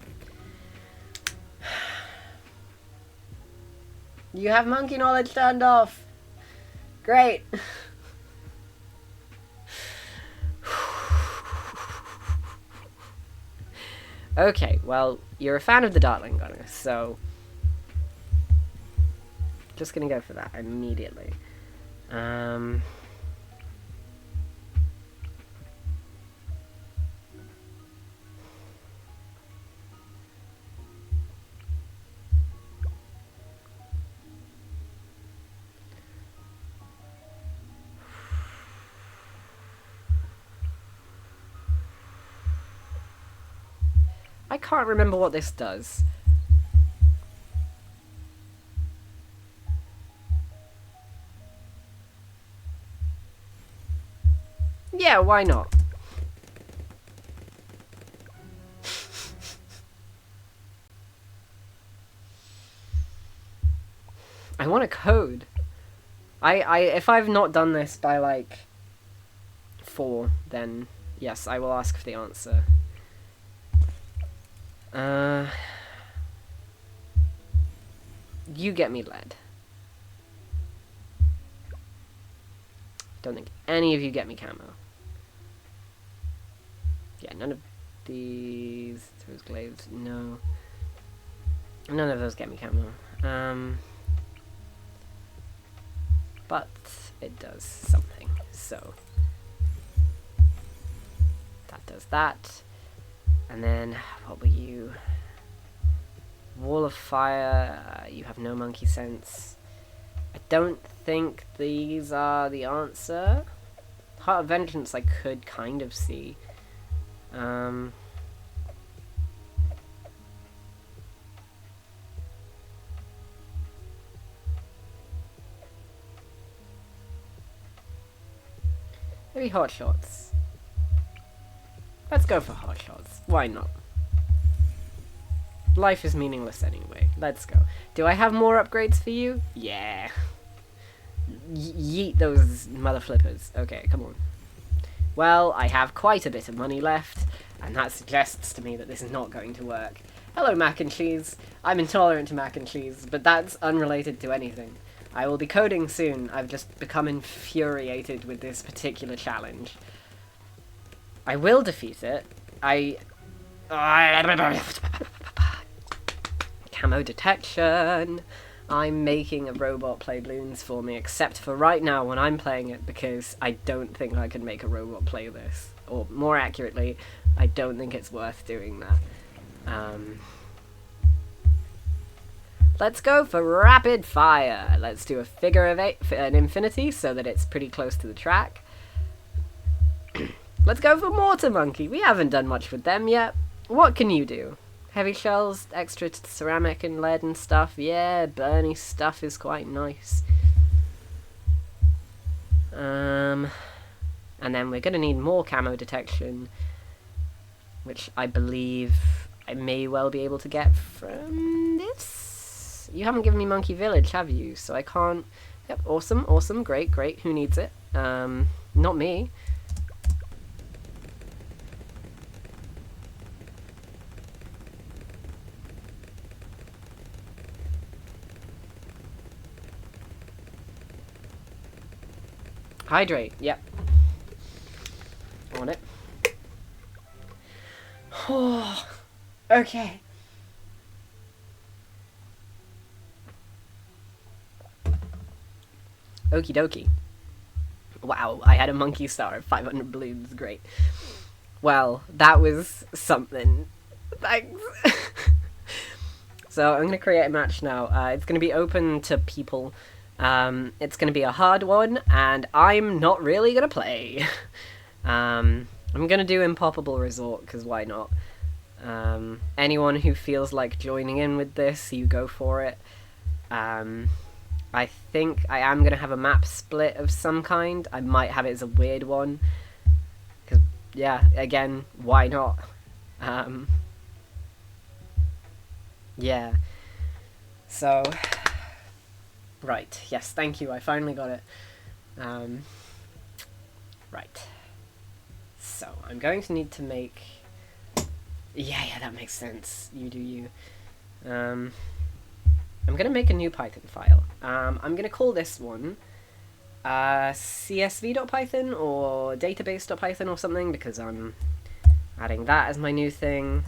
[SPEAKER 1] you have monkey knowledge turned off! Great! Okay, well, you're a fan of the Dartling Gunner, so... just gonna go for that immediately. I can't remember what this does. Yeah, why not? I want a code. If I've not done this by like 4, then yes, I will ask for the answer. You get me lead. Don't think any of you get me camo. Yeah, none of these. Those glaives, no. None of those get me camo. But it does something. So that does that. And then, what were you? Wall of Fire, you have no monkey sense. I don't think these are the answer. Heart of Vengeance I could kind of see. Maybe Hot Shots. Let's go for Hot Shots. Why not? Life is meaningless anyway. Let's go. Do I have more upgrades for you? Yeah. yeet those mother flippers. Okay, come on. Well, I have quite a bit of money left, and that suggests to me that this is not going to work. Hello, mac and cheese. I'm intolerant to mac and cheese, but that's unrelated to anything. I will be coding soon. I've just become infuriated with this particular challenge. I will defeat it. Camo detection. I'm making a robot play bloons for me, except for right now when I'm playing it, because I don't think I can make a robot play this. Or, more accurately, I don't think it's worth doing that. Let's go for rapid fire. Let's do a figure of 8, an infinity, so that it's pretty close to the track. Let's go for mortar monkey. We haven't done much with them yet. What can you do? Heavy shells, extra ceramic and lead and stuff. Yeah, burny stuff is quite nice. And then we're gonna need more camo detection, which I believe I may well be able to get from this. You haven't given me Monkey Village, have you? So I can't... Yep, awesome, awesome, great, great. Who needs it? Not me. Hydrate, yep. On it. Oh, okay. Okie dokie. Wow, I had a monkey star of 500 balloons, great. Well, that was something. Thanks. So I'm going to create a match now. It's going to be open to people. It's going to be a hard one, and I'm not really going to play. I'm going to do Impoppable Resort, because why not? Anyone who feels like joining in with this, you go for it. I think I am going to have a map split of some kind. I might have it as a weird one. Because, yeah, again, why not? Yeah. So, right, yes, thank you, I finally got it. Right. So, I'm going to need to make... Yeah, that makes sense. You do you. I'm going to make a new Python file. I'm going to call this one csv.python or database.python or something, because I'm adding that as my new thing.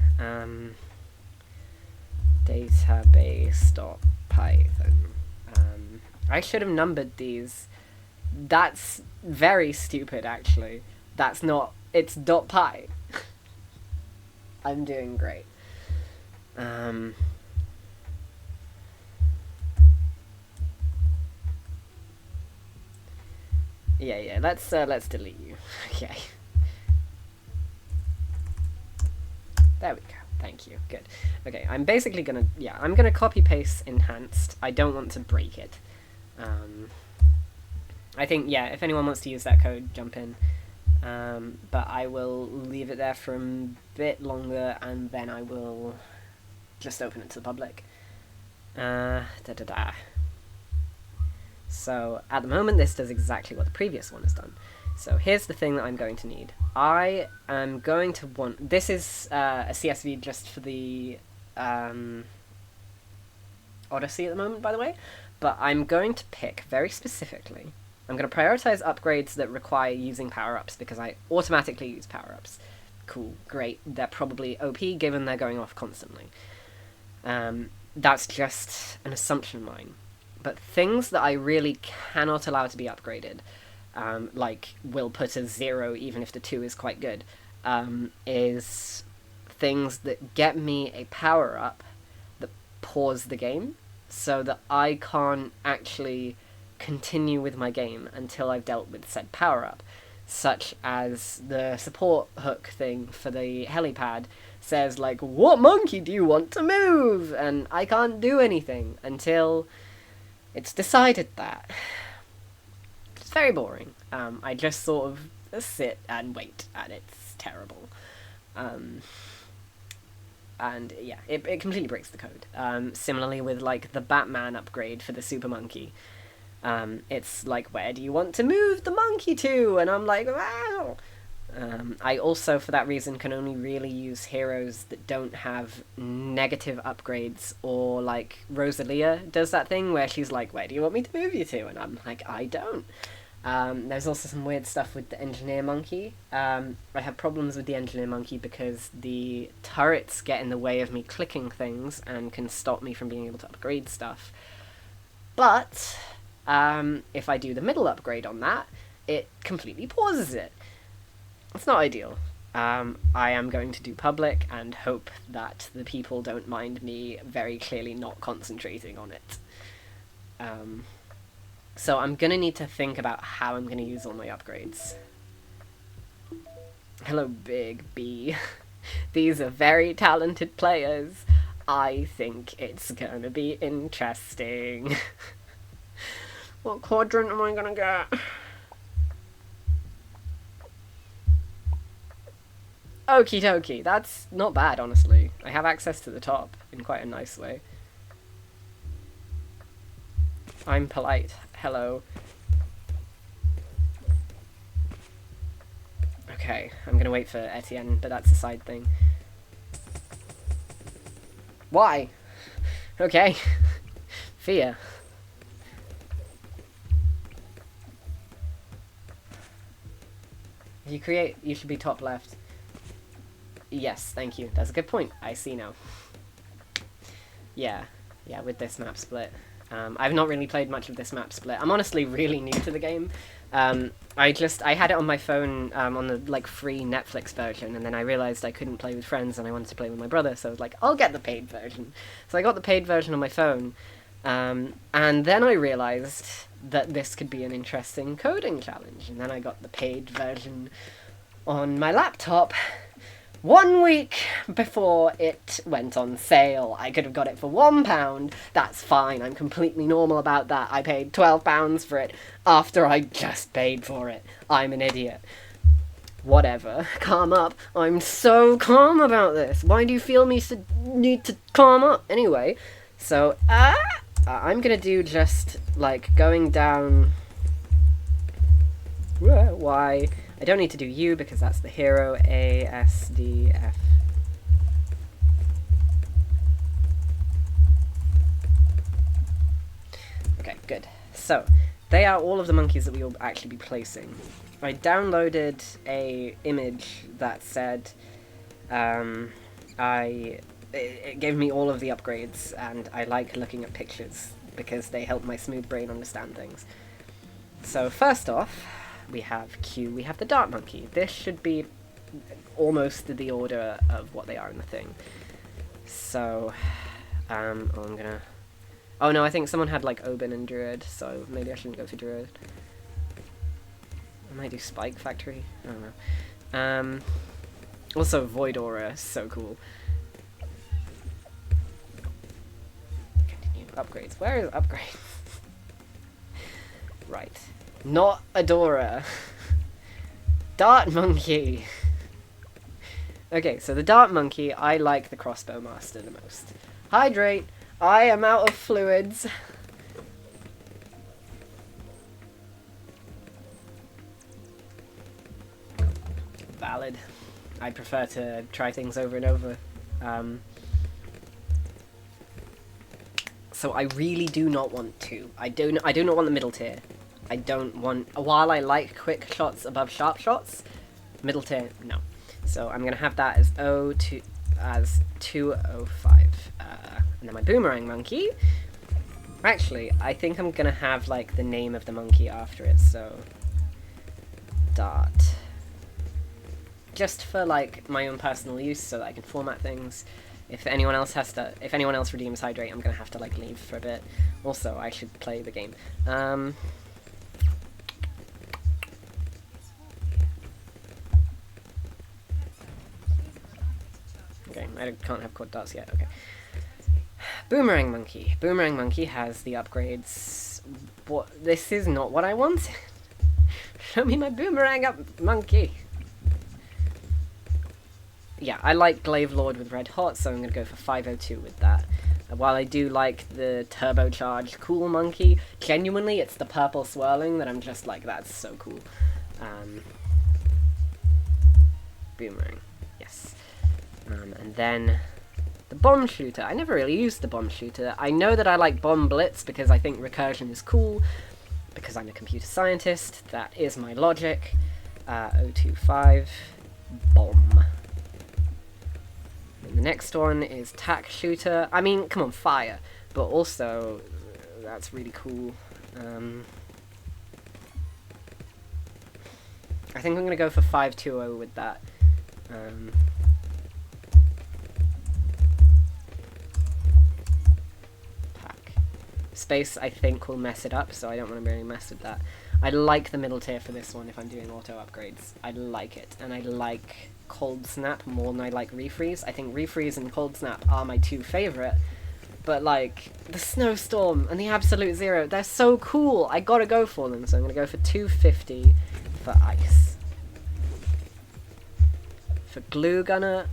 [SPEAKER 1] Database.python. I should have numbered these. That's very stupid, actually. That's not... It's .py. I'm doing great. Yeah, let's delete you. Okay. There we go. Thank you. Good. Okay, I'm basically gonna... Yeah, I'm gonna copy-paste enhanced. I don't want to break it. I think, yeah, if anyone wants to use that code, jump in. But I will leave it there for a bit longer, and then I will just open it to the public. So, at the moment, this does exactly what the previous one has done. So, here's the thing that I'm going to need. I am going to want... This is a CSV just for the Odyssey at the moment, by the way. But I'm going to pick, very specifically... I'm going to prioritize upgrades that require using power-ups, because I automatically use power-ups. Cool, great. They're probably OP, given they're going off constantly. That's just an assumption of mine. But things that I really cannot allow to be upgraded, like will put a 0 even if the 2 is quite good, is things that get me a power-up that pause the game, so that I can't actually continue with my game until I've dealt with said power-up, such as the support hook thing for the helipad says, like, what monkey do you want to move? And I can't do anything until it's decided that. It's very boring. I just sort of sit and wait, and it's terrible. And yeah, it completely breaks the code. Similarly with, like, the Batman upgrade for the Super Monkey. It's like, where do you want to move the monkey to? And I'm like, wow. I also, for that reason, can only really use heroes that don't have negative upgrades, or like Rosalia does that thing where she's like, where do you want me to move you to? And I'm like, I don't. There's also some weird stuff with the engineer monkey. I have problems with the engineer monkey because the turrets get in the way of me clicking things and can stop me from being able to upgrade stuff. But if I do the middle upgrade on that, it completely pauses it. It's not ideal. I am going to do public and hope that the people don't mind me very clearly not concentrating on it. So I'm gonna need to think about how I'm gonna use all my upgrades. Hello, Big B. These are very talented players. I think it's gonna be interesting. What quadrant am I gonna get? Okie dokie, that's not bad, honestly. I have access to the top in quite a nice way. I'm polite. Hello. Okay, I'm gonna wait for Etienne, but that's a side thing. Why? Okay. Fear. If you create, you should be top left. Yes, thank you. That's a good point. I see now. Yeah, with this map split. I've not really played much of this map split. I'm honestly really new to the game. I had it on my phone on the like free Netflix version, and then I realized I couldn't play with friends and I wanted to play with my brother, so I was like, I'll get the paid version. So I got the paid version on my phone, and then I realized that this could be an interesting coding challenge, and then I got the paid version on my laptop 1 week before it went on sale. I could have got it for £1. That's fine. I'm completely normal about that. I paid £12 for it after I just paid for it. I'm an idiot. Whatever. Calm up. I'm so calm about this. Why do you feel me need to calm up? Anyway, so, I'm gonna do just, like, going down... Why? I don't need to do U because that's the hero. A, S, D, F. Okay, good. So, they are all of the monkeys that we will actually be placing. I downloaded a image that said, it gave me all of the upgrades, and I like looking at pictures because they help my smooth brain understand things. So, first off, we have Q, we have the dart monkey. This should be almost the order of what they are in the thing. So, I'm gonna... Oh no, I think someone had like Oban and Druid, so maybe I shouldn't go for Druid. I might do Spike Factory, I don't know. Also Void Aura, so cool. Continue, upgrades. Where is upgrades? Right. Not Adora. Dart Monkey. Okay, so the Dart Monkey, I like the Crossbow Master the most. Hydrate! I am out of fluids. Valid. I prefer to try things over and over. So I really do not want to. I do not want the middle tier. I don't want... While I like quick shots above sharp shots, middle tier, no. So I'm going to have that as 205. And then my Boomerang Monkey... Actually, I think I'm going to have, like, the name of the monkey after it, so... Dart. Just for, like, my own personal use, so that I can format things. If anyone else redeems Hydrate, I'm going to have to, like, leave for a bit. Also, I should play the game. Okay, I can't have quad darts yet, okay. Boomerang Monkey. Boomerang Monkey has the upgrades. What? This is not what I wanted. Show me my Boomerang Monkey. Yeah, I like Glaive Lord with Red Hot, so I'm going to go for 502 with that. While I do like the turbocharged cool monkey, genuinely it's the purple swirling that I'm just like, that's so cool. Boomerang, yes. And then the bomb shooter. I never really used the bomb shooter. I know that I like bomb blitz because I think recursion is cool, because I'm a computer scientist. That is my logic. 025 bomb. And the next one is tack shooter. I mean, come on, fire, but also that's really cool. I think I'm gonna go for 520 with that. Pack. Space, I think, will mess it up, so I don't want to really mess with that. I like the middle tier for this one if I'm doing auto upgrades. I like it, and I like Cold Snap more than I like Refreeze. I think Refreeze and Cold Snap are my two favourite, but like, the Snowstorm and the Absolute Zero, they're so cool! I gotta go for them, so I'm gonna go for 250 for Ice. For Glue Gunner,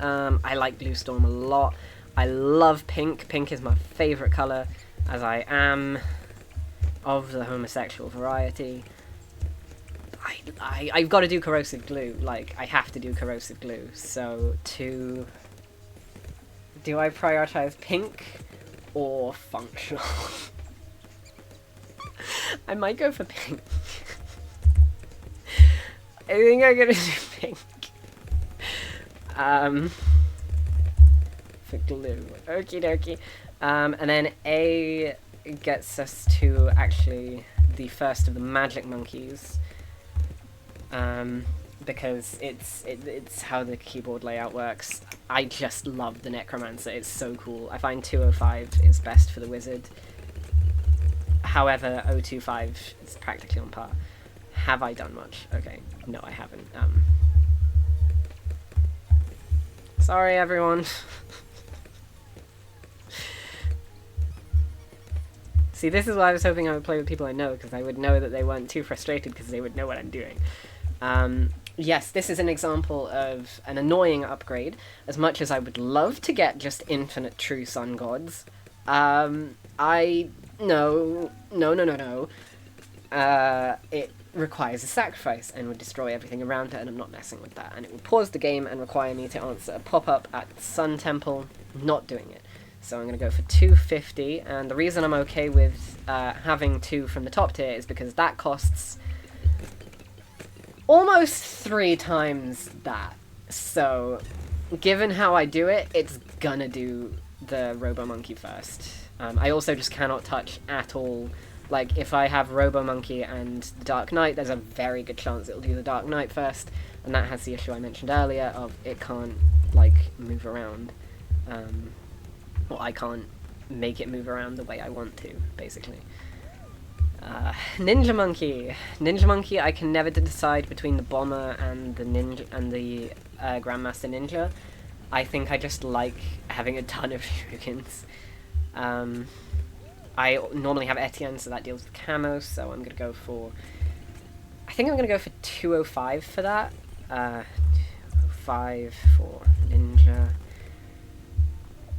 [SPEAKER 1] I like Blue Storm a lot. I love pink. Pink is my favourite colour, as I am of the homosexual variety. I've got to do corrosive glue. Like, I have to do corrosive glue. So, do I prioritise pink or functional? I might go for pink. I think I'm gonna do pink. For glue. Okie dokie. And then A gets us to actually the first of the magic monkeys. Because it's how the keyboard layout works. I just love the Necromancer, it's so cool. I find 205 is best for the wizard. However, 025 is practically on par. Have I done much? Okay, no I haven't. Sorry everyone. See, this is why I was hoping I would play with people I know, because I would know that they weren't too frustrated because they would know what I'm doing. Yes, this is an example of an annoying upgrade. As much as I would love to get just infinite true sun gods, no. It requires a sacrifice and would destroy everything around it, and I'm not messing with that. And it would pause the game and require me to answer a pop-up at Sun Temple. Not doing it. So I'm going to go for 250, and the reason I'm okay with having 2 from the top tier is because that costs almost 3 times that. So, given how I do it, it's gonna do the Robo Monkey first. I also just cannot touch at all. Like, if I have Robo Monkey and the Dark Knight, there's a very good chance it'll do the Dark Knight first, and that has the issue I mentioned earlier of it can't, like, move around. Or I can't make it move around the way I want to, basically. Ninja Monkey. Ninja Monkey, I can never decide between the Bomber and the Ninja and the Grandmaster Ninja. I think I just like having a ton of shurikens. I normally have Etienne, so that deals with camo, so I'm gonna go for... I think I'm gonna go for 205 for that. 205 for Ninja.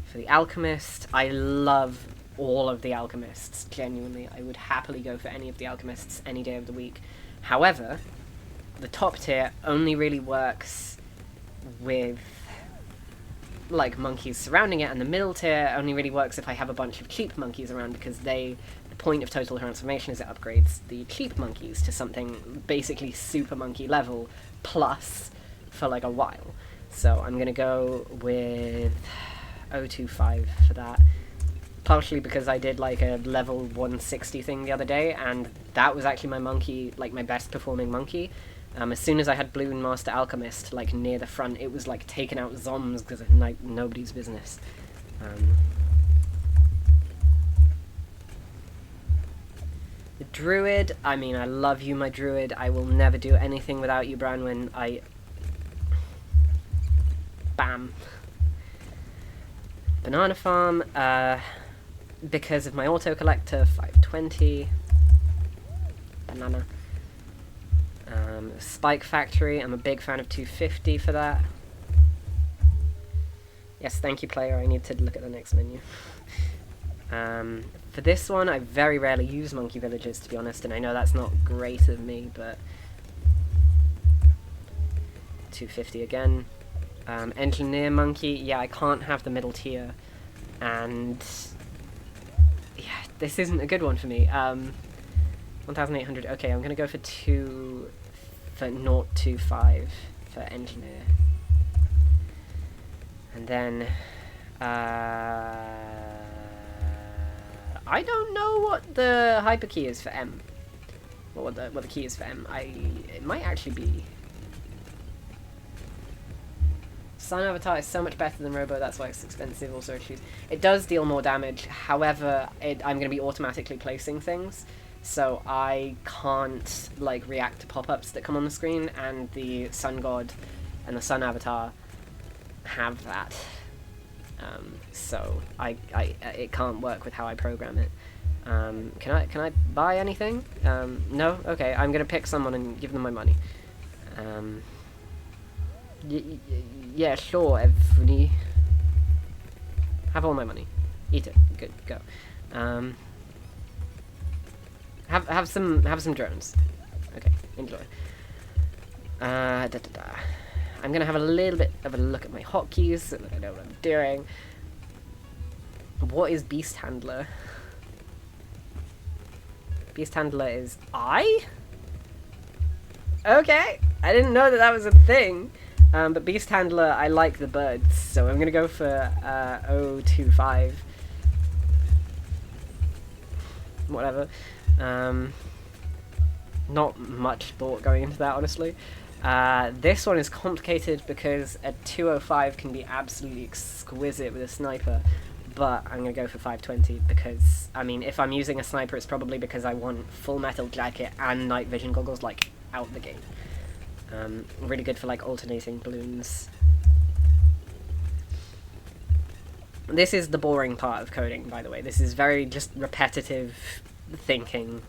[SPEAKER 1] For the Alchemist, I love all of the Alchemists, genuinely. I would happily go for any of the Alchemists any day of the week. However, the top tier only really works with, like, monkeys surrounding it, and the middle tier only really works if I have a bunch of cheap monkeys around, because the point of Total Transformation is it upgrades the cheap monkeys to something basically super monkey level, plus, for like a while. So I'm gonna go with 025 for that. Partially because I did like a level 160 thing the other day, and that was actually my monkey, like my best performing monkey. As soon as I had Bloon Master Alchemist, like near the front, it was like taking out zombies because of like nobody's business. The Druid, I mean, I love you, my Druid. I will never do anything without you, Branwyn. Bam. Banana Farm, because of my auto collector, 520. Banana. Spike Factory, I'm a big fan of 250 for that. Yes, thank you, player, I need to look at the next menu. For this one, I very rarely use monkey villages, to be honest, and I know that's not great of me, but 250 again. Engineer monkey, yeah, I can't have the middle tier, and yeah, this isn't a good one for me. 1,800, okay, I'm gonna go for 0.25 for engineer. And then, I don't know what the hyper key is for M. Or what the key is for M. It might actually be... Sun Avatar is so much better than Robo, that's why it's expensive. Also, it does deal more damage, however, I'm going to be automatically placing things, so I can't, like, react to pop-ups that come on the screen, and the Sun God and the Sun Avatar have that. So it can't work with how I program it. Can I buy anything? No? Okay, I'm gonna pick someone and give them my money. Yeah, sure, everybody. Have all my money. Eat it. Good, go. Have some drones. Okay, enjoy. I'm gonna have a little bit of a look at my hotkeys so that I know what I'm doing. What is Beast Handler? Beast Handler is I? Okay, I didn't know that was a thing. But Beast Handler, I like the birds, so I'm gonna go for 025. Whatever. Not much thought going into that, honestly. This one is complicated because a 205 can be absolutely exquisite with a sniper, but I'm going to go for 520 because, I mean, if I'm using a sniper, it's probably because I want full metal jacket and night vision goggles, like, out the gate. Really good for, like, alternating balloons. This is the boring part of coding, by the way. This is very just repetitive thinking.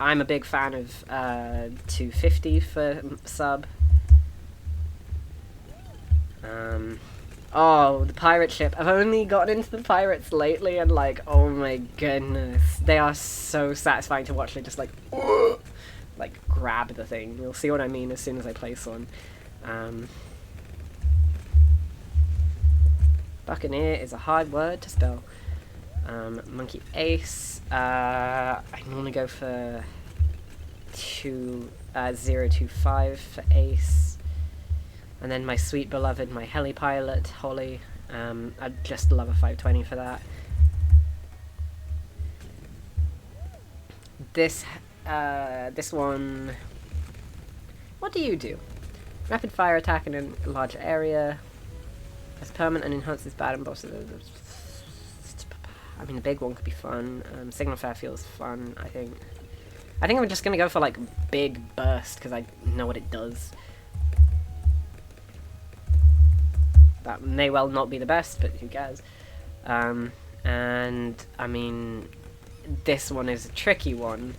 [SPEAKER 1] I'm a big fan of 250 for sub. Oh, the pirate ship. I've only gotten into the pirates lately, and like, oh my goodness. They are so satisfying to watch. They just like, like grab the thing. You'll see what I mean as soon as I place one. Buccaneer is a hard word to spell. Monkey Ace. I normally go for 025 for Ace. And then my sweet beloved, my heli pilot, Holly. I'd just love a 520 for that. This one... What do you do? Rapid fire attack in a large area. As permanent and enhances bad and bosses. I mean, the big one could be fun. Signal Fair feels fun, I think. I think I'm just gonna go for, like, big burst, because I know what it does. That may well not be the best, but who cares? And, I mean, this one is a tricky one.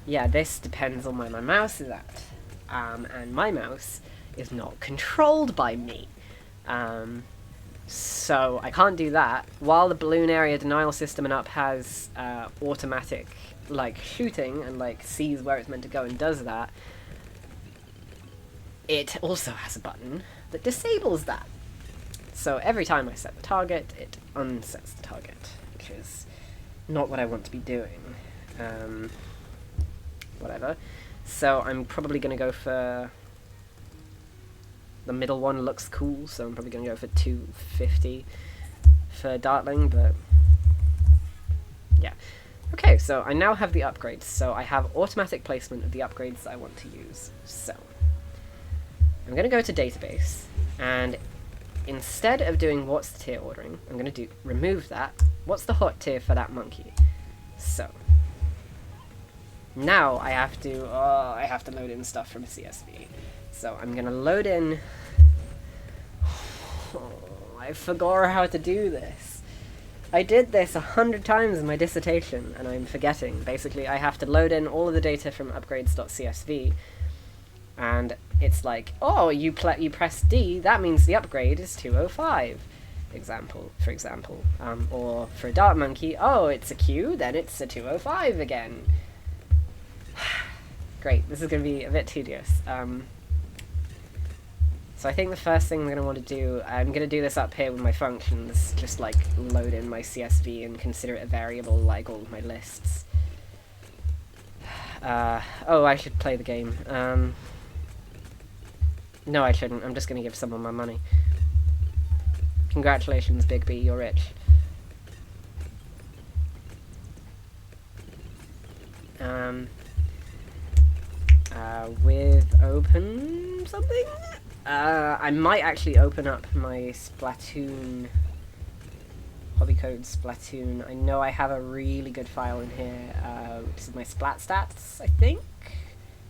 [SPEAKER 1] Yeah, this depends on where my mouse is at. And my mouse is not controlled by me. So I can't do that. While the balloon area denial system and up has automatic like shooting and like sees where it's meant to go and does that, it also has a button that disables that. So every time I set the target, it unsets the target, which is not what I want to be doing. Whatever. So I'm probably going to go for... The middle one looks cool, so I'm probably going to go for 250 for Dartling, but... yeah. Okay, so I now have the upgrades, so I have automatic placement of the upgrades that I want to use. So, I'm going to go to database, and instead of doing what's the tier ordering, I'm going to remove that. What's the hot tier for that monkey? So, now I have to load in stuff from CSV. So I'm going to load in... Oh, I forgot how to do this. I did this 100 times in my dissertation, and I'm forgetting. Basically, I have to load in all of the data from upgrades.csv, and it's like, oh, you press D, that means the upgrade is 205. For example. Or for a dart monkey, oh, it's a Q, then it's a 205 again. Great, this is going to be a bit tedious. So I think the first thing I'm going to want to do, I'm going to do this up here with my functions, just like load in my CSV and consider it a variable like all of my lists. Oh, I should play the game. No, I shouldn't. I'm just going to give someone my money. Congratulations, Big B, you're rich. With open something? I might actually open up my Splatoon, hobby code Splatoon. I know I have a really good file in here, which is my Splat Stats, I think,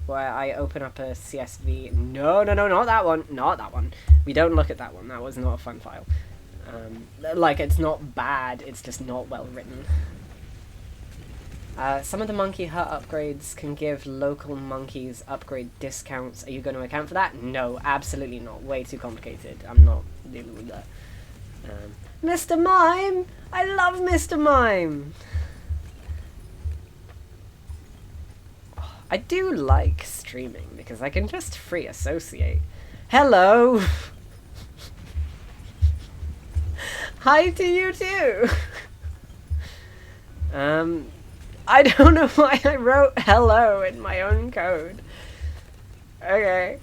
[SPEAKER 1] where I open up a CSV. No, not that one. Not that one. We don't look at that one. That was not a fun file. Like, it's not bad, it's just not well written. Some of the Monkey Hut upgrades can give local monkeys upgrade discounts. Are you going to account for that? No, absolutely not. Way too complicated. I'm not dealing with that. Mr. Mime! I love Mr. Mime! I do like streaming because I can just free associate. Hello! Hi to you too! I don't know why I wrote hello in my own code. Okay.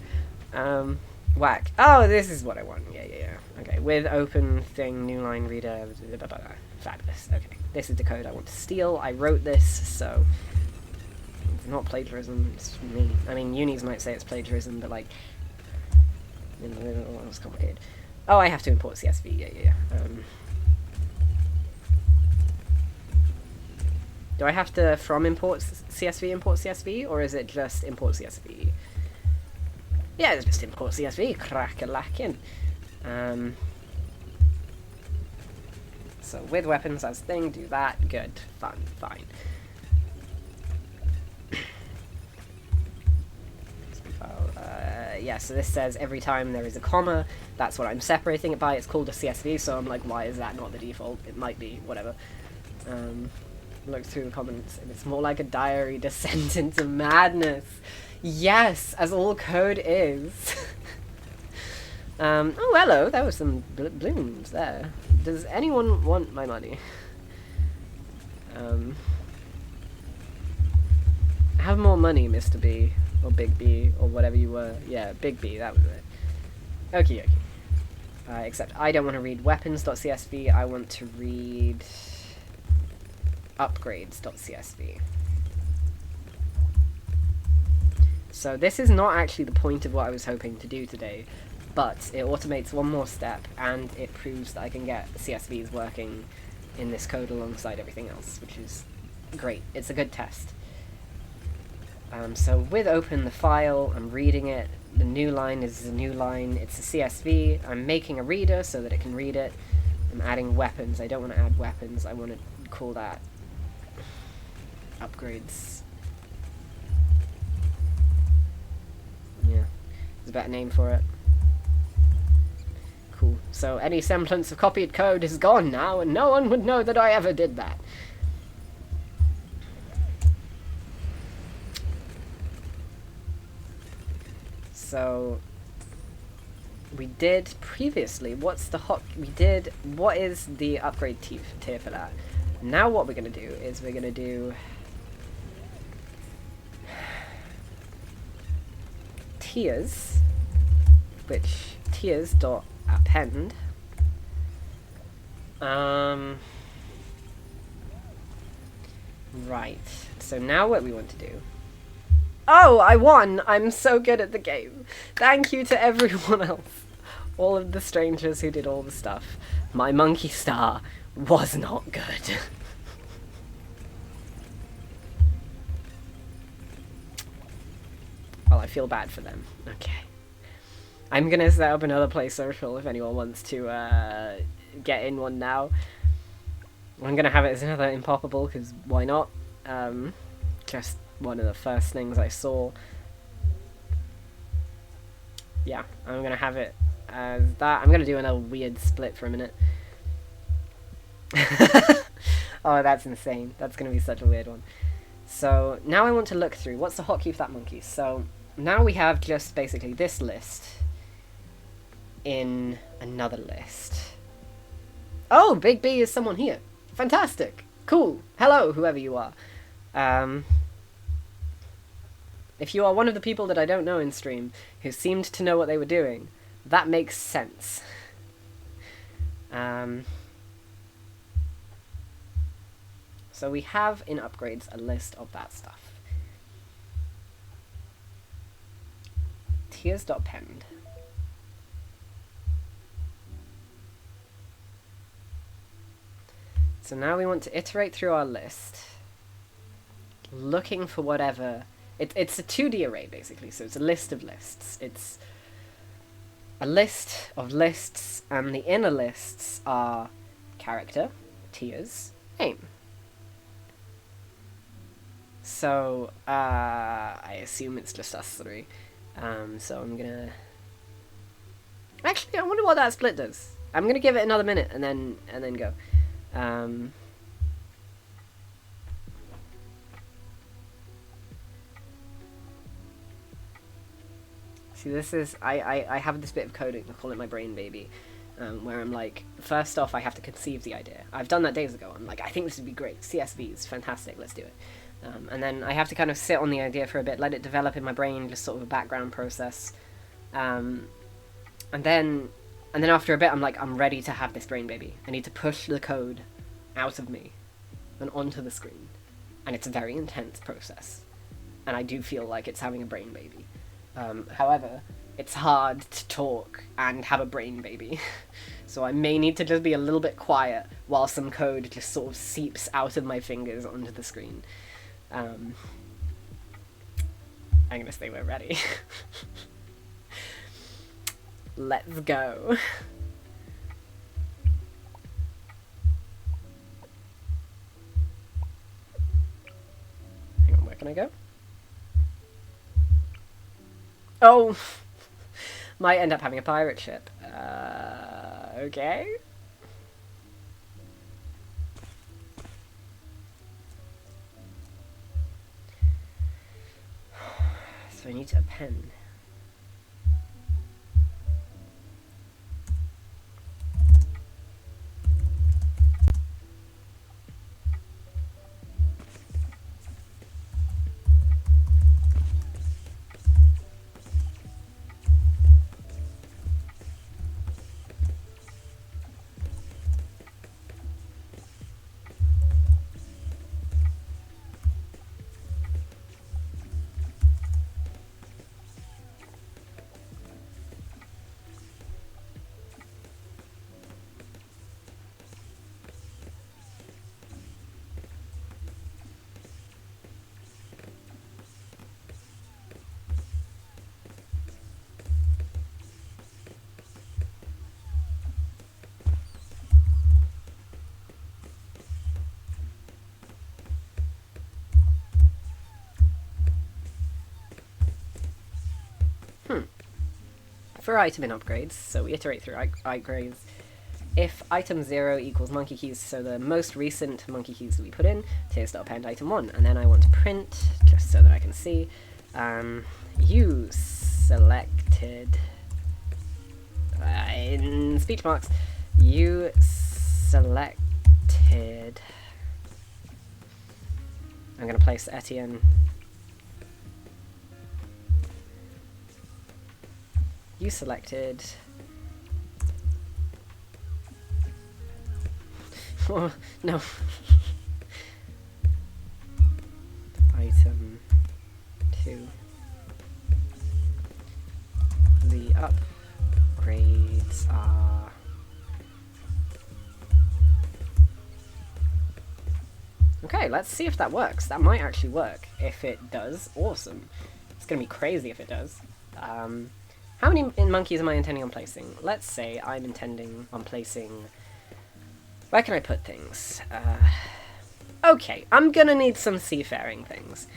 [SPEAKER 1] Whack. Oh, this is what I want. Yeah. Okay, with open thing, new line reader, blah, blah, blah. Fabulous. Okay, this is the code I want to steal. I wrote this, so it's not plagiarism, it's me. I mean, unis might say it's plagiarism, but like, it's complicated. Oh, I have to import CSV, yeah. Do I have to from import CSV, or is it just import CSV? Yeah, it's just import CSV, crack-a-lackin'. So with weapons as thing, do that, good, fun, fine. Yeah, so this says every time there is a comma, that's what I'm separating it by. It's called a CSV, so I'm like, why is that not the default? It might be, whatever. Look through the comments, and it's more like a diary descent into madness. Yes, as all code is. Oh, hello, there were some bloons there. Does anyone want my money? Have more money, Mr. B. Or Big B, or whatever you were. Yeah, Big B, that was it. Okie dokie. Except I don't want to read weapons.csv, I want to read upgrades.csv. So this is not actually the point of what I was hoping to do today, but it automates one more step, and it proves that I can get CSVs working in this code alongside everything else, which is great. It's a good test. So with open the file, I'm reading it, the new line is a new line, it's a CSV, I'm making a reader so that it can read it, I'm adding weapons, I don't want to add weapons, I want to call that upgrades. Yeah, there's a better name for it. Cool, so any semblance of copied code is gone now, and no one would know that I ever did that. So we did previously, what is the upgrade tier for that? Now what we're going to do is we're going to do tiers, which tiers.append. Right, so now what we want to do. Oh, I won! I'm so good at the game. Thank you to everyone else. All of the strangers who did all the stuff. My monkey star was not good. Well, I feel bad for them. Okay. I'm gonna set up another play social if anyone wants to get in one now. I'm gonna have it as another impoppable, because why not? Just one of the first things I saw. Yeah, I'm gonna have it as that. I'm gonna do another weird split for a minute. Oh, that's insane. That's gonna be such a weird one. So now I want to look through what's the hotkey for that monkey. So now we have just basically this list in another list. Oh, Big B is someone here. Fantastic. Cool. Hello, whoever you are. If you are one of the people that I don't know in stream who seemed to know what they were doing, that makes sense. So we have in upgrades a list of that stuff. Tears.pend. So now we want to iterate through our list, looking for whatever... It's a 2D array, basically, so it's a list of lists. It's a list of lists, and the inner lists are character, tears, aim. So, I assume it's just us three. So I'm gonna... Actually, I wonder what that split does. I'm gonna give it another minute, and then go. See, this is... I have this bit of coding, I call it my brain baby, where I'm like, first off, I have to conceive the idea. I've done that days ago. I'm like, I think this would be great. CSVs, fantastic, let's do it. And then I have to kind of sit on the idea for a bit, let it develop in my brain, just sort of a background process. And then after a bit, I'm like, I'm ready to have this brain baby. I need to push the code out of me and onto the screen. And it's a very intense process. And I do feel like it's having a brain baby. However, it's hard to talk and have a brain baby. So I may need to just be a little bit quiet while some code just sort of seeps out of my fingers onto the screen. I'm gonna say we're ready. Let's go. Hang on, where can I go? Oh! Might end up having a pirate ship. Okay. So I need to append. For item in upgrades, so we iterate through upgrades. If item 0 equals monkey keys, so the most recent monkey keys that we put in, tears.append item 1, and then I want to print, just so that I can see, you selected, in speech marks, you selected, I'm going to place Etienne. You selected... Oh, no. Item 2. The upgrades are... Okay, let's see if that works. That might actually work. If it does, awesome. It's gonna be crazy if it does. How many monkeys am I intending on placing? Let's say I'm intending on placing... Where can I put things? Okay, I'm gonna need some seafaring things.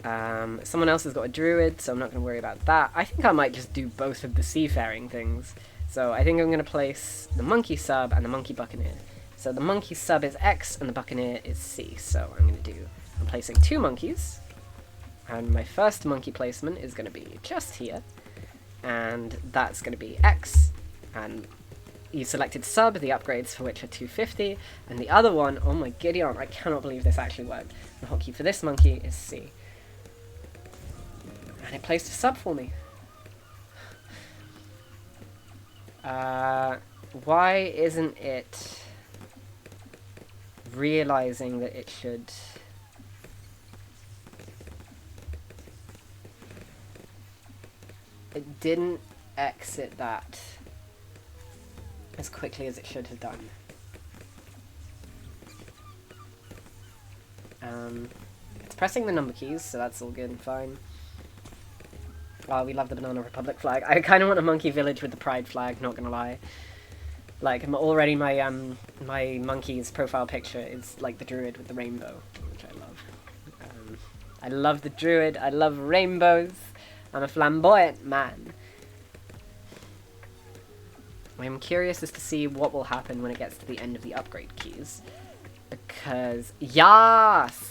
[SPEAKER 1] Someone else has got a druid, so I'm not going to worry about that. I think I might just do both of the seafaring things. So I think I'm going to place the monkey sub and the monkey buccaneer. So the monkey sub is X and the buccaneer is C. So I'm placing 2 monkeys. And my first monkey placement is going to be just here. And that's going to be X. And you selected sub, the upgrades for which are 250. And the other one, oh my Gideon, I cannot believe this actually worked. The hotkey for this monkey is C. And it placed a sub for me. Why isn't it realizing that it should... It didn't exit that as quickly as it should have done. It's pressing the number keys, so that's all good and fine. Oh, we love the Banana Republic flag. I kind of want a monkey village with the pride flag, not gonna lie. Like, already my my monkey's profile picture is like the druid with the rainbow, which I love. I love the druid, I love rainbows. I'm a flamboyant man. I'm curious as to see what will happen when it gets to the end of the upgrade keys. Because, yas!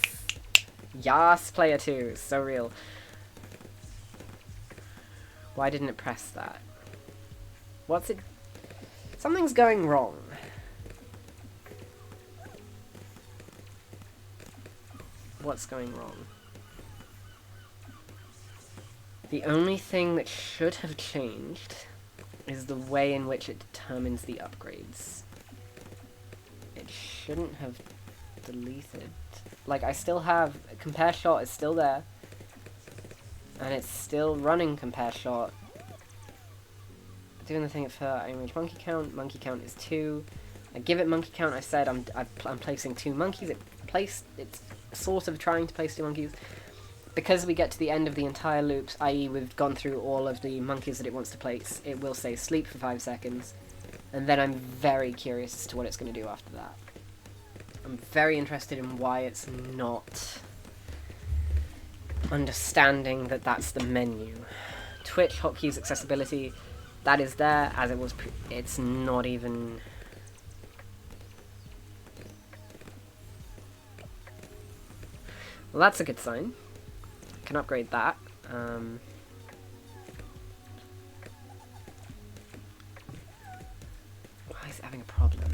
[SPEAKER 1] Yas, player 2, so real. Why didn't it press that? What's it... Something's going wrong. What's going wrong? The only thing that should have changed is the way in which it determines the upgrades. It shouldn't have deleted. Like, I still have... Compare shot is still there. And it's still running compare shot. Doing the thing for image monkey count is 2. I give it monkey count, I said I'm placing 2 monkeys. It's sort of trying to place 2 monkeys. Because we get to the end of the entire loops, i.e. we've gone through all of the monkeys that it wants to place, it will say sleep for 5 seconds. And then I'm very curious as to what it's going to do after that. I'm very interested in why it's not understanding that that's the menu. Twitch hotkeys accessibility, that is there as it was. It's not even. Well, that's a good sign. Can upgrade that. Why is it having a problem?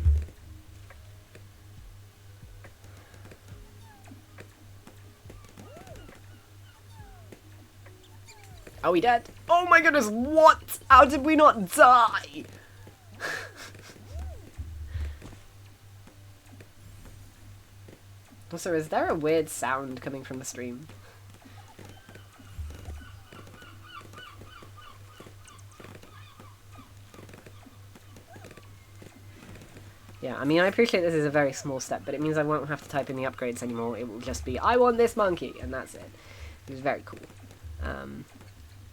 [SPEAKER 1] Are we dead? Oh my goodness, what? How did we not die? Also, is there a weird sound coming from the stream? Yeah, I mean, I appreciate this is a very small step, but it means I won't have to type in the upgrades anymore. It will just be, I want this monkey, and that's it. Which is very cool.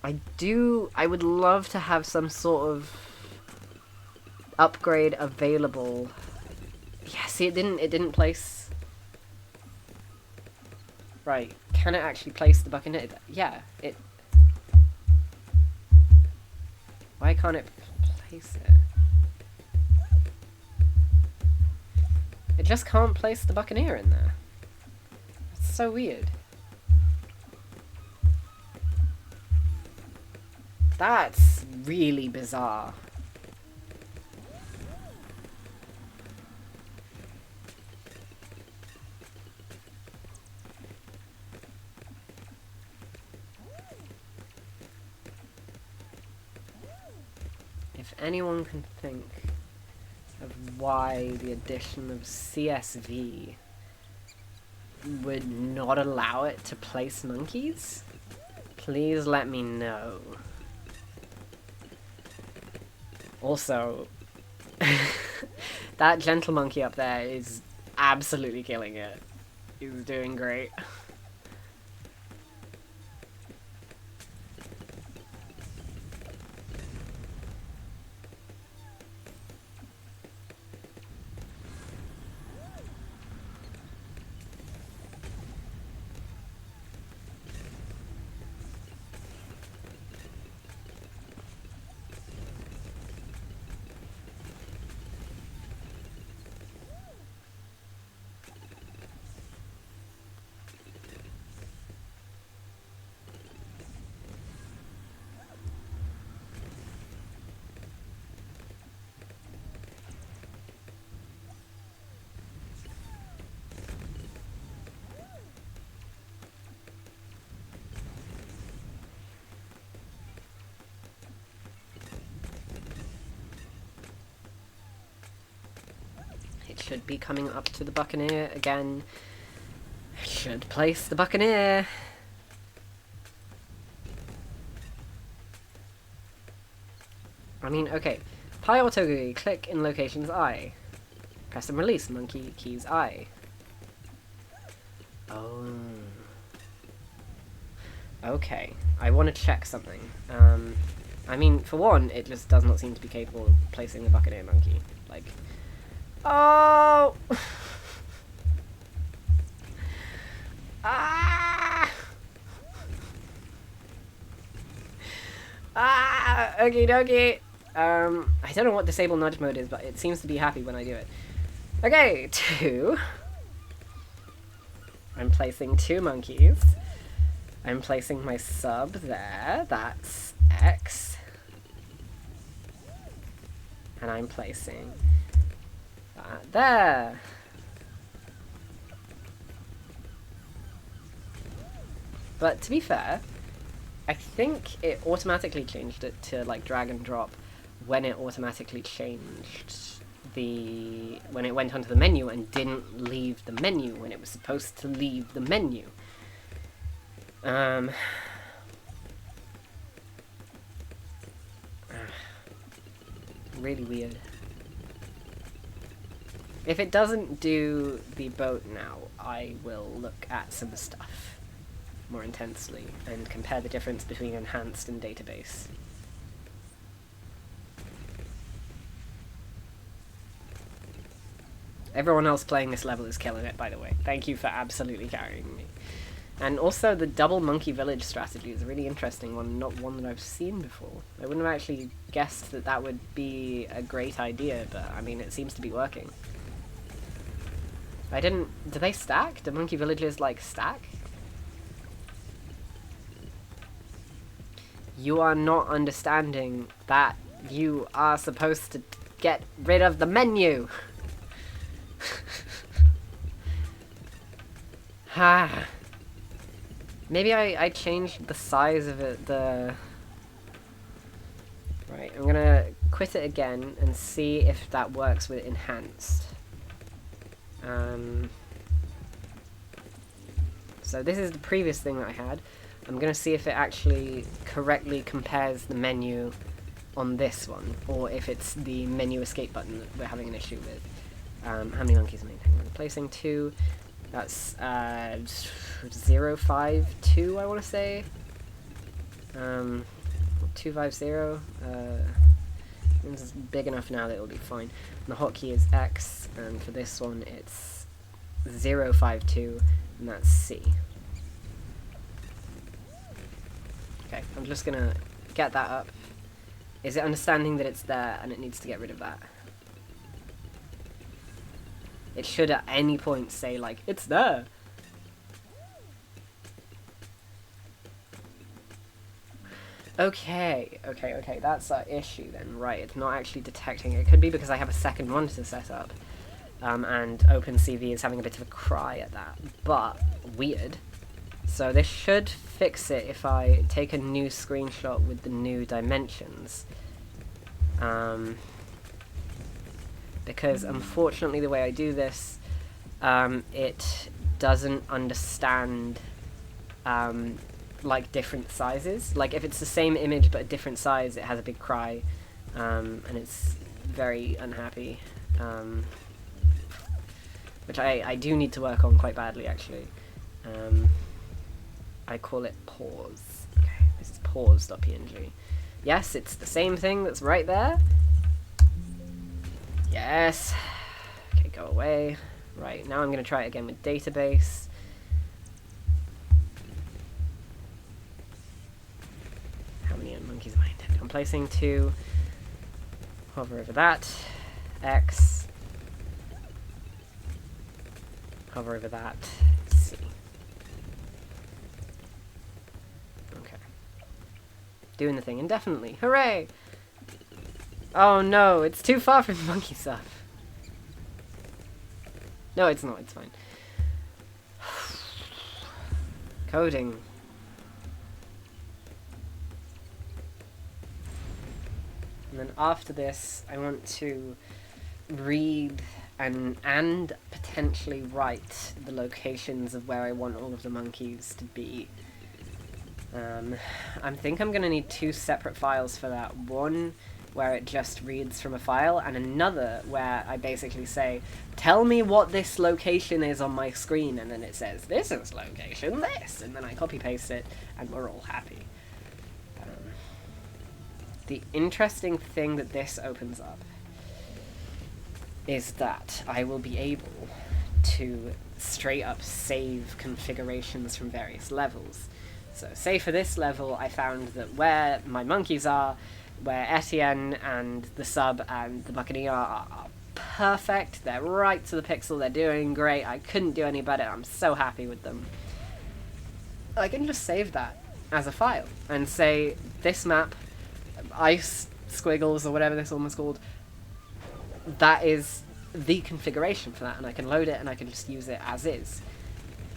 [SPEAKER 1] I would love to have some sort of upgrade available. Yeah, see, it didn't place. Right, can it actually place the buccaneer? Yeah, it. Why can't it place it? It just can't place the buccaneer in there. It's so weird. That's really bizarre. If anyone can think of why the addition of CSV would not allow it to place monkeys, please let me know. Also, that gentle monkey up there is absolutely killing it. He's doing great. should be coming up to the Buccaneer again. Should place the Buccaneer. I mean, okay. Pi auto GUI, click in locations I. Press and release, monkey keys I. Oh. Okay. I want to check something. I mean, for one, it just does not seem to be capable of placing the Buccaneer monkey. Like, oh! Ah! Ah! Okie dokie. I don't know what disable nudge mode is, but it seems to be happy when I do it. Okay, 2. I'm placing 2 monkeys. I'm placing my sub there. That's X. And I'm placing that there. But to be fair, I think it automatically changed it to like drag and drop when it automatically changed when it went onto the menu and didn't leave the menu when it was supposed to leave the menu. Really weird. If it doesn't do the boat now, I will look at some stuff more intensely and compare the difference between enhanced and database. Everyone else playing this level is killing it, by the way. Thank you for absolutely carrying me. And also, the double monkey village strategy is a really interesting one, not one that I've seen before. I wouldn't have actually guessed that that would be a great idea, but I mean, it seems to be working. Do they stack? Do monkey villages, like, stack? You are not understanding that you are supposed to get rid of the menu! Ah. Maybe I changed the size of it, Right, I'm gonna quit it again and see if that works with enhanced. So this is the previous thing that I had. I'm gonna see if it actually correctly compares the menu on this one, or if it's the menu escape button that we're having an issue with. How many monkeys am I placing? 2. That's 052, I want to say. 250. This is big enough now that it'll be fine. And the hotkey is X, and for this one it's 052, and that's C. Okay, I'm just gonna get that up. Is it understanding that it's there and it needs to get rid of that? It should at any point say, like, it's there. Okay, that's our issue then. Right, it's not actually detecting it. It could be because I have a second one to set up. And OpenCV is having a bit of a cry at that. But, weird. So this should fix it if I take a new screenshot with the new dimensions. Because unfortunately the way I do this, it doesn't understand like different sizes. Like if it's the same image but a different size, it has a big cry, and it's very unhappy, which I do need to work on quite badly actually. I call it pause. Okay, this is pause.png. Yes, it's the same thing that's right there. Yes. Okay, go away. Right, now I'm going to try it again with database. How many monkeys am I intending? I'm placing 2. Hover over that. X. Hover over that. C. Okay. Doing the thing indefinitely. Hooray! Oh no, it's too far from monkey stuff. No, it's not, it's fine. Coding. And then after this, I want to read and potentially write the locations of where I want all of the monkeys to be. I think I'm going to need 2 separate files for that. One where it just reads from a file, and another where I basically say, tell me what this location is on my screen, and then it says, this is location this, and then I copy paste it, and we're all happy. The interesting thing that this opens up is that I will be able to straight up save configurations from various levels. So say for this level I found that where my monkeys are, where Etienne and the sub and the Buccaneer are perfect, they're right to the pixel, they're doing great, I couldn't do any better, I'm so happy with them. I can just save that as a file and say, this map, ice squiggles or whatever this one was called, that is the configuration for that, and I can load it and I can just use it as is.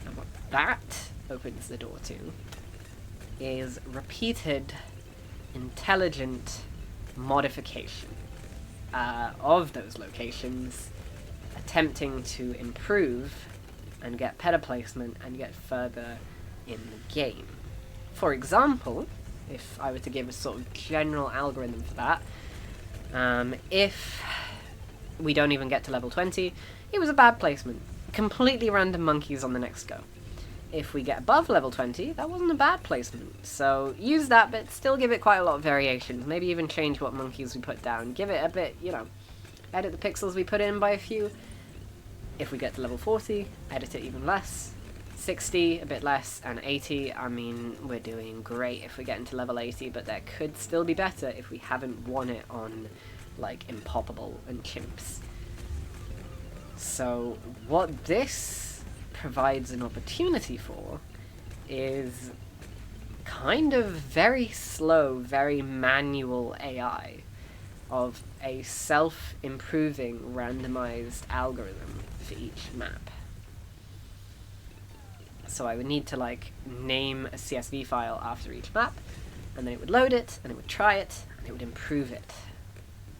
[SPEAKER 1] And what that opens the door to is repeated intelligent modification of those locations, attempting to improve and get better placement and get further in the game. For example, if I were to give a sort of general algorithm for that, if we don't even get to level 20, it was a bad placement. Completely random monkeys on the next go. If we get above level 20, that wasn't a bad placement. So use that, but still give it quite a lot of variations. Maybe even change what monkeys we put down. Give it a bit, you know, edit the pixels we put in by a few. If we get to level 40, edit it even less. 60, a bit less, and 80, I mean, we're doing great if we get into level 80, but that could still be better if we haven't won it on, like, Impoppable and Chimps. So, what this provides an opportunity for is kind of very slow, very manual AI of a self-improving randomized algorithm for each map. So I would need to, like, name a CSV file after each map, and then it would load it, and it would try it, and it would improve it.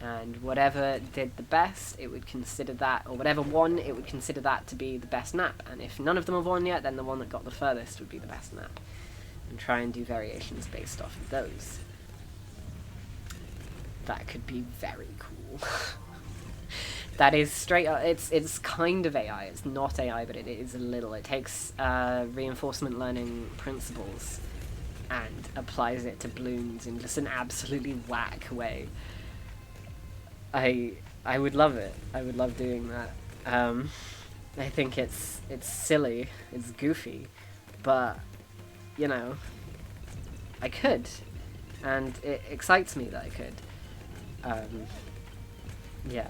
[SPEAKER 1] And whatever did the best, it would consider that, or whatever won, it would consider that to be the best map. And if none of them have won yet, then the one that got the furthest would be the best map. And try and do variations based off of those. That could be very cool. That is straight up, it's kind of AI, it's not AI, but it is a little. It takes reinforcement learning principles and applies it to bloons in just an absolutely whack way. I would love it. I would love doing that. I think it's silly, it's goofy, but, you know, I could, and it excites me that I could. Yeah,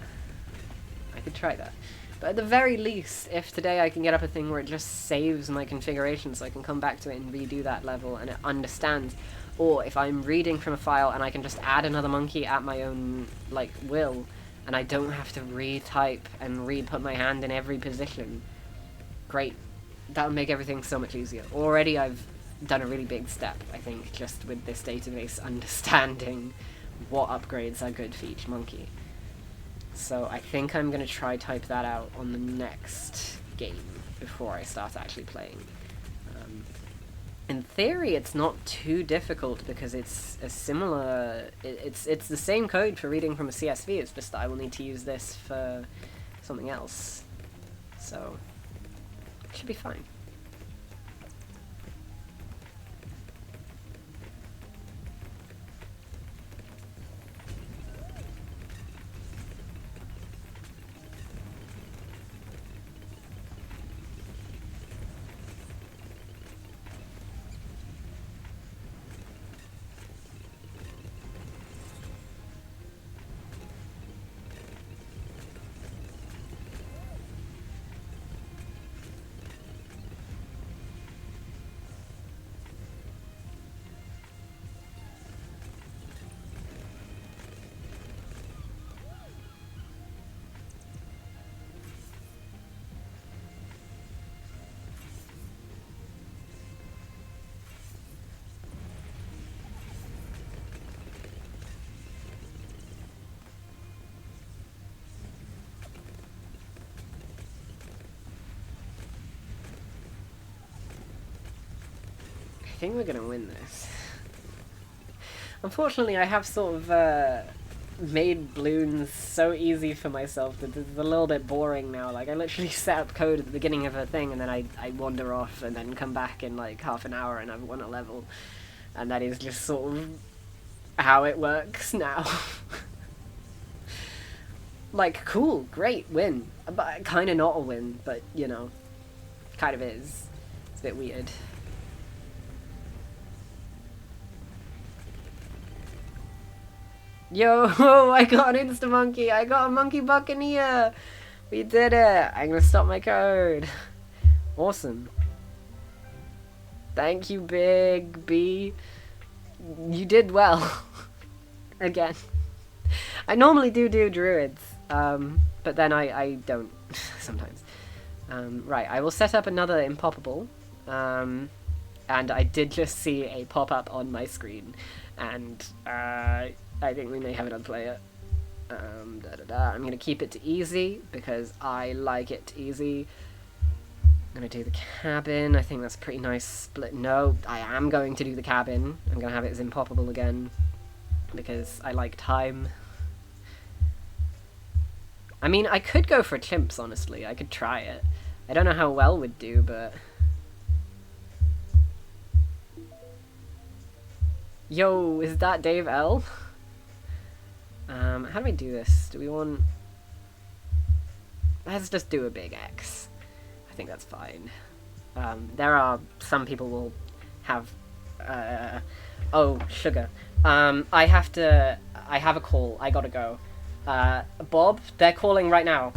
[SPEAKER 1] I could try that. But at the very least, if today I can get up a thing where it just saves my configuration so I can come back to it and redo that level and it understands, or if I'm reading from a file and I can just add another monkey at my own, like, will, and I don't have to retype and re-put my hand in every position, great. That would make everything so much easier. Already I've done a really big step, I think, just with this database understanding what upgrades are good for each monkey. So I think I'm going to try type that out on the next game before I start actually playing. In theory, it's not too difficult because it's a similar... It's the same code for reading from a CSV, it's just that I will need to use this for something else. So, it should be fine. think we're gonna win this. Unfortunately, I have sort of made bloons so easy for myself that it's a little bit boring now. Like, I literally set up code at the beginning of a thing, and then I wander off, and then come back in like half an hour, and I've won a level. And that is just sort of how it works now. Like, cool, great, win. But kind of not a win, but, you know, kind of is. It's a bit weird. Yo, I got an insta-monkey! I got a monkey buccaneer! We did it! I'm gonna stop my code. Awesome. Thank you, Big B. You did well. Again. I normally do druids, but then I don't, sometimes. Right, I will set up another impoppable, and I did just see a pop-up on my screen, and I think we may have another player. I'm going to keep it to easy, because I like it easy. I'm going to do the cabin. I think that's a pretty nice split. No, I am going to do the cabin. I'm going to have it as impoppable again, because I like time. I mean, I could go for chimps, honestly. I could try it. I don't know how well we'd do, but... Yo, is that Dave L? How do we do this? Do we want... Let's just do a big X. I think that's fine. There are... Some people will have... Oh, sugar. I have a call. I gotta go. Bob, they're calling right now.